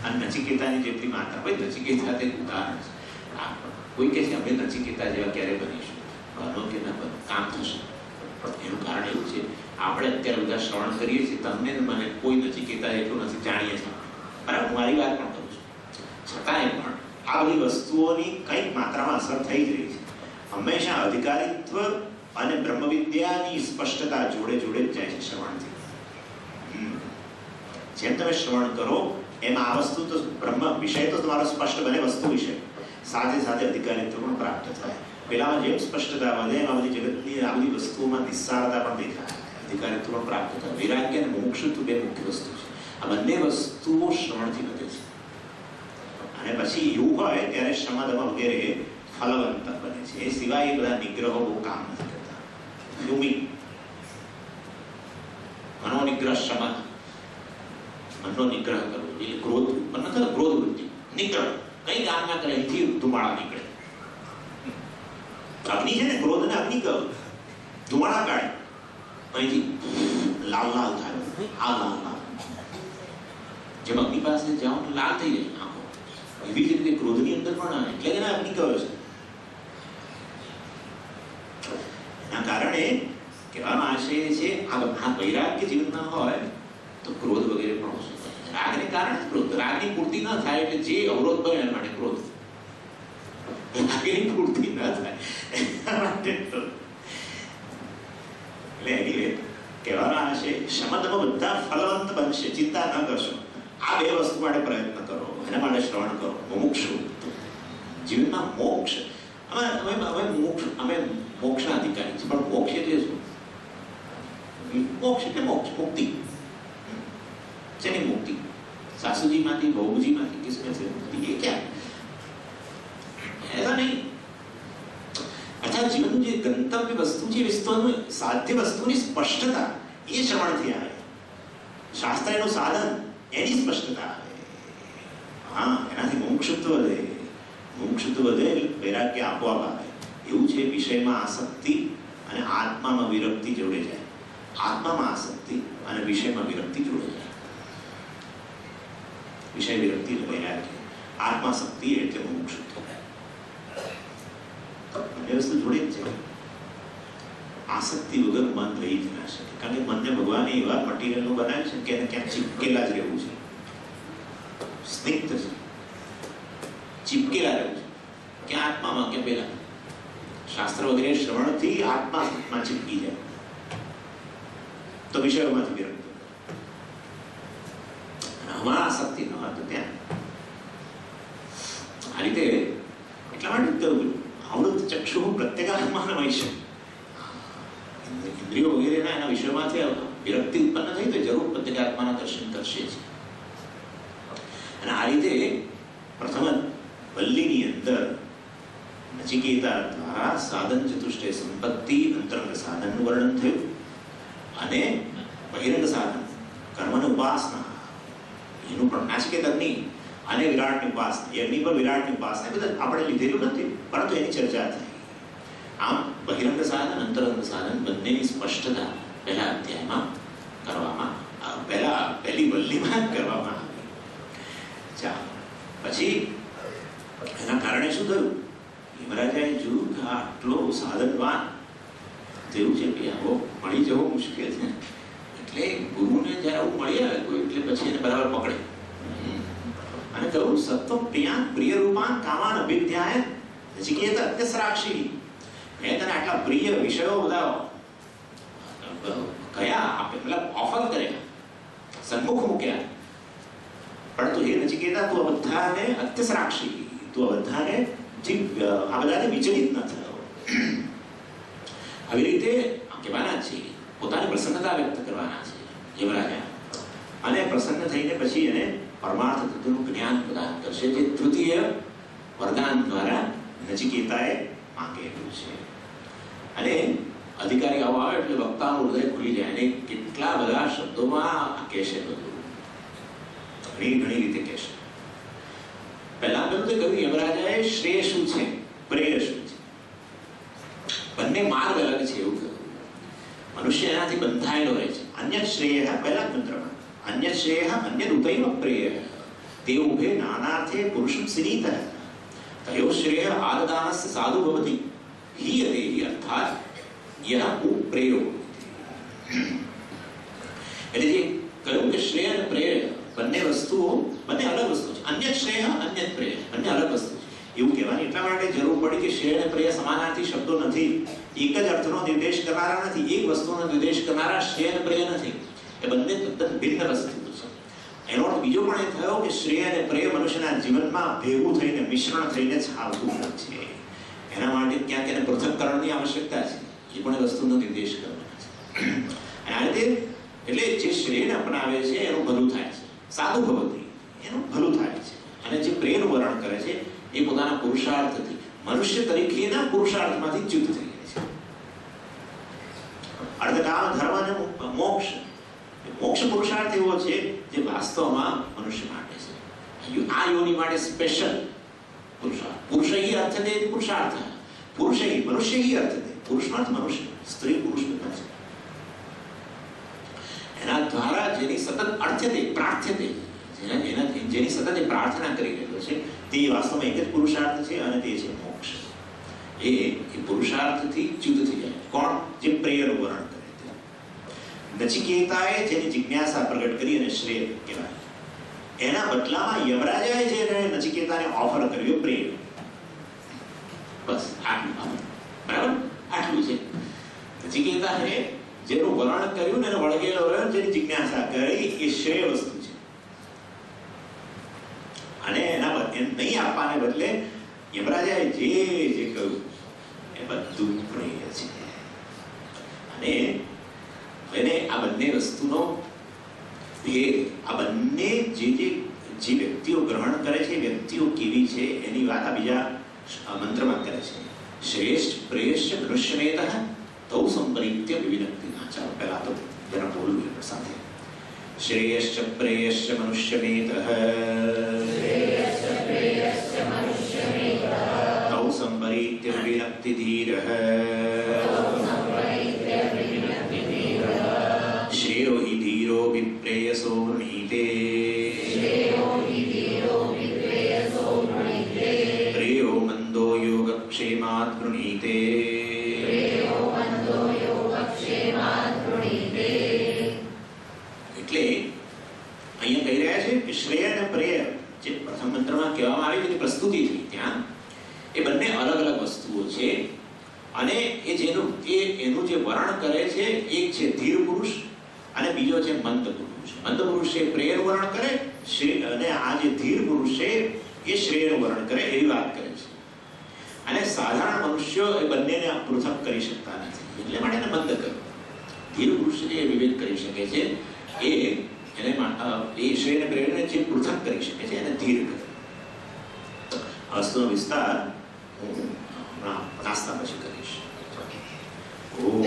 આ નચિકેતાની જેટલી માત્રા હોય, નચિકેતા તે ઉદાહરણ છે. કોઈ કહે છે અમે નચિકેતા જેવા ક્યારે બનીશું? બનો કે ના બનો, કામ થશે. એનું કારણ એવું છે, આપણે અત્યારે બધા શ્રવણ કરીએ છીએ, તમને મને કોઈ નચિકેતા એટલું નથી જાણીએ છીએ, બરાબર? હું મારી વાત પણ કરું છું. છતાંય પણ આ બધી વસ્તુઓની કંઈક માત્રામાં અસર થઈ જ રહી છે. હંમેશા અધિકારીત્વ અને બ્રહ્મવિદ્યાની સ્પષ્ટતા જોડે જોડે જ જાય છે શ્રવણથી. જેમ તમે શ્રવણ કરો એમ આ વસ્તુ તો બ્રહ્મ વિષય તો તમારો સ્પષ્ટ બને, વસ્તુ વિષય સાથે સાથે અધિકારીત્વ પણ પ્રાપ્ત થાય. પેલામાં જેમ સ્પષ્ટતા વધે એમાં બધી જગતની આ બધી વસ્તુઓમાં નિસ્સારતા પણ દેખાય, અધિકારીત્વ પણ પ્રાપ્ત થાય. વૈરાગ્ય અને મોક્ષ 2 મુખ્ય વસ્તુ છે. આ બંને વસ્તુઓ શ્રવણથી વધે છે. અને પછી એવું હોય ત્યારે શમદમ વગેરે ફલવંત બને છે. એ સિવાય એ બધા નિગ્રહો બહુ કામ નથી કરતા. હ્યુમિંગ, મનોનિગ્રહ, શમન, મનનો નિગ્રહ કરવો. એ ક્રોધ ઉત્પન્ન થયો, ક્રોધ વૃત્તિ, નિગ્રહ. કઈ કામ ના કરે, અહીંથી ધુમાડા નીકળે. અગ્નિ છે ને, ક્રોધને અગ્નિ કહો, ધુમાડા કાઢે, અહીંથી લાલ લાલ થાય. આ લાલ લાલ, જેમ અગ્નિ પાસે જાઓ તો લાલ થઈ જાય આંખો, એવી જ રીતે ક્રોધની અંદર પણ એટલે એને અગ્નિ કહ્યો છે. એના કારણે કહેવાનો આશય છે આ વૈરાગ્ય જીવનમાં હોય તો ક્રોધ વગેરે પણ ઓછો થાય. રાગને કારણે ક્રોધ, રાગની પૂર્તિ ન થાય એટલે જે અવરોધ બને એના માટે ક્રોધ. રાગની પૂર્તિ ન થાય એના માટે એટલે એની કહેવાનો આશય શમદમાં બધા ફલવંત બનશે, ચિંતા ન કરશો. આ 2 વસ્તુ માટે પ્રયત્ન કરો, એના માટે શ્રવણ કરો. મુમુક્ષુ જીવનમાં મોક્ષ, અમે મોક્ષના અધિકારી છે, પણ મોક્ષ એટલે શું? મોક્ષ એટલે મોક્ષ, મુક્તિ. શેની મુક્તિ? સાસુજીમાંથી, બહુજીમાંથી, કિસમે સે મુક્તિ? એ ક્યાં? ऐसा नहीं. અર્થાત જીવનનું જે ગંતવ્ય વસ્તુ છે, વિશ્વનું સાધ્ય વસ્તુની સ્પષ્ટતા, એ શ્રવણથી આવે. શાસ્ત્ર એનું સાધન, એની સ્પષ્ટતા આવે. હા, એનાથી મુમુક્ષુત્વ વધે. મુમુક્ષુત્વ વધે એટલે વૈરાગ્ય આપોઆપ આવે. એવું છે વિષયમાં આસક્તિ અને આત્મામાં વિરક્તિ જોડે જાય. આત્મામાં આસક્તિ અને વિષયમાં વિરક્તિ જોડે જાય. વિષય વિરક્તિ એટલે વૈરાગ્ય, આત્માશક્તિ એટલે મુમુક્ષુત્વ. બંને વસ્તુ જોડે જ છે. આસક્તિ વગર મન રહી જ ના શકે, કારણ કે મનને ભગવાને એવા મટીરિયલનું બનાવ્યું છે કે એને ક્યાંક ચીપકેલા જ રહેવું છે. સ્નિગ્ધ છે, ચીપકેલા રહેવું છે. ક્યાં આત્મામાં કે પેલા શાસ્ત્ર વગેરે શ્રવણથી આત્મામાં ચીપકી જાય તો વિષયોમાંથી વિરક્ત. આમાં આસક્તિ ન હોય તો ત્યાં આ રીતે એટલા માટે આવૃત ચક્ષુ પ્રત્યેગાત્માન હોય છે. ઇન્દ્રિયો વગેરેના એના વિષયમાંથી વિરક્તિ ઉત્પન્ન થઈ તો જરૂર પ્રત્યેગાત્માના દર્શન કરશે જ. અને આ રીતે પ્રથમ વલ્લીની અંદર નચિકેતા દ્વારા સાધન ચતુષ્ટય સંપત્તિ અંતરંગ સાધનનું વર્ણન થયું અને બહિરંગ સાધન કર્મની ઉપાસના એનું પણ નાચિકેત અગ્નિ અને વિરાટની ઉપાસના, એ અગ્નિ પર વિરાટની ઉપાસના બધા આપણે લીધેલું નથી, પરંતુ એની ચર્ચા થઈ. આમ બહિરંગ સાધન અંતરંગ સાધન બંનેની સ્પષ્ટતા પહેલા અધ્યાયમાં કરવામાં પહેલી વલ્લીમાં કરવામાં આવી. ચાલો, પછી એના કારણે શું થયું? યમરાજાએ જોયું કે આટલો સાધનવાન તેવું છે કે આવો મળી જવો મુશ્કેલ છે. એટલે ગુરુને જ્યારે આવું મળી આવે કોઈ એટલે પછી એને બરાબર પકડે અને કહ્યું સત્વ પ્રિયા પ્રિય રૂપાન કામાન અભિધ્યાય નચિકેત અત્યસરાક્ષી. મેં તને આટલા પ્રિય વિષયો બધા કયા આપે, મતલબ ઓફર કર્યા, સન્મુખ મૂક્યા, પરંતુ હે નચિકેતા તું આ બધાને અત્યસરાક્ષી, તું આ બધાને આ બધાને વિચલિત ન થયો. આવી રીતે કહેવાના છે, પોતાની પ્રસન્નતા વ્યક્ત કરવાના છે યમરાજા. અને પ્રસન્ન થઈને પછી એને પરમાર્થ તત્વનું જ્ઞાન પ્રદાન કરશે, જે તૃતીય વરદાન દ્વારા નચિકેતાએ માંગેલું છે. અને અધિકારી આવો આવે એટલે વક્તાનું હૃદય ખુલી જાય અને કેટલા બધા શબ્દોમાં કહેશે, બધું ઘણી રીતે કહેશે. પહેલા કહ્યું યમરાજાએ શ્રેય શું છે, પ્રેય શું છે, બંને માર્ગ અલગ છે એવું કહ્યું. મનુષ્ય એનાથી બંધાયેલો રહે છે. અન્ય શ્રેય, પહેલા જ મંત્રમાં અન્ય શ્રેય અન્ય ઉતૈવ પ્રેય તે ઉભે નાનાર્થે પુરુષમ સિનીતઃ તયો શ્રેય આદદાનસ્ય સાધુ ભવતિ હિયતે અર્થાત યહ ઉપ્રેયો. એટલે જે કહ્યું કે શ્રેય અને પ્રેય બંને વસ્તુઓ બંને અલગ વસ્તુ છે. અન્ય શ્રેય અન્ય પ્રેય બંને અલગ વસ્તુ છે એવું કહેવાની એટલા માટે જરૂર પડી કે શ્રેય અને પ્રેય સમાનાર્થી શબ્દો નથી, એક જ અર્થનો નિર્દેશ કરનારા નથી, એક વસ્તુનો નિર્દેશ કરનારા શ્રેય અને પ્રેય નથી. એ બંને તદ્દન ભિન્ન વસ્તુ છે. એનો અર્થ બીજો પણ એ થયો કે શ્રેય અને પ્રેય મનુષ્યના જીવનમાં ભેગું થઈને મિશ્રણ થઈને જ આવતું છે. એના માટે ક્યાંક એને પૃથક્કરણની આવશ્યકતા છે, એ પણ એ વસ્તુનો નિર્દેશ કરવાનો છે. અને આ રીતે એટલે જે શ્રેયને અપનાવે છે એનું ભલું થાય છે, સાધુ ભવતી એનું ભલું થાય છે. અને જે પ્રેયનું વર્ણન કરે છે એ પોતાના પુરુષાર્થથી મનુષ્ય તરીકેના પુરુષાર્થમાંથી ચ્યુત થઈ જાય છે. અર્થકામ ધર્મ અને મોક્ષ, મોક્ષ પુરુષાર્થ એવો છે જે વાસ્તવમાં મનુષ્ય માટે છે. આ યોની માટે સ્પેશિયલ પુરુષાર્થ. પુરુષઈ અર્થતે પુરુષાર્થ, પુરુષઈ મનુષ્યઈ અર્થતે, પુરુષાર્થ મનુષ્ય, સ્ત્રી પુરુષ બધા છે. એના દ્વારા જેની સતત અર્થ્યતે પ્રાર્થ્યતે, જેની સતત એ પ્રાર્થના કરી રહ્યો છે તે વાસ્તવમાં એક જ પુરુષાર્થ છે અને તે છે મોક્ષ. એ પુરુષાર્થથી ચ્યુત થઈ જાય. કોણ? જે પ્રેયનું વર્ણન કરે તે. નચિકેતાએ જેની જિજ્ઞાસા પ્રગટ કરી અને શ્રેય કહેવાય, એના બદલામાં યમરાજાએ જે નચિકેતાને ઓફર કર્યો પ્રેમ. બસ આટલું, બરાબર આટલું છે. નચિકેતાએ જેનું વર્ણન કર્યું ને એને વળગેલો રહ્યો, જેની જિજ્ઞાસા કરી એ શ્રેય વસ્તુ છે. અને એના નહીં આપવાને બદલે યમરાજાએ જે કહ્યું એ બધું પ્રેય છે. અને એને આ બંને વસ્તુનો ભેદ, આ બંને જે વ્યક્તિઓ ગ્રહણ કરે છે વ્યક્તિઓ કેવી છે એની વાત આ બીજા મંત્રમાં કરે છે. શ્રેષ્ઠ પ્રેયશ્ચ મનુષ્યમેતઃ તૌ સંપરીત્ય વિવિનક્તિ. ચાલો પહેલા તો જરા બોલવું એના સાથે. શ્રેયશ્ચ પ્રેયશ્ચ મનુષ્યમેતઃ તૌ સંપરીત્ય વિરક્તિ ધીરઃ શ્રેયો હિ ધીરો વિપ્રેયસો વૃણીતે પ્રેયો મંદો યોગક્ષેમાત વૃણીતે. એટલે અહીંયા કહી રહ્યા છે કે શ્રેય અને પ્રેય જે પ્રથમ મંત્રમાં કહેવામાં આવી છે પ્રસ્તુતિ થઈ ત્યાં, એ બંને અલગ અલગ વસ્તુઓ છે. અને એ એનું જે વર્ણન કરે છે એક છે ધીર પુરુષ અને બીજો છે મંદ પુરુષ. મંદ પુરુષ છે પ્રેયનું વર્ણન કરે અને આ જે ધીર પુરુષ છે એ શ્રેયનું વર્ણન કરે એવી વાત કરે છે. અને સાધારણ મનુષ્યો એ બંનેને પૃથક કરી શકતા નથી, એટલે માટે એને મંદ કર્યું. ધીર પુરુષ જે વિવેક કરી શકે છે એ શ્રેય અને પ્રેયને જે પૃથક કરી શકે છે એને ધીર કરે. વસ્તુનો વિસ્તાર હું નાસ્તા પછી કરીશ. ઓમ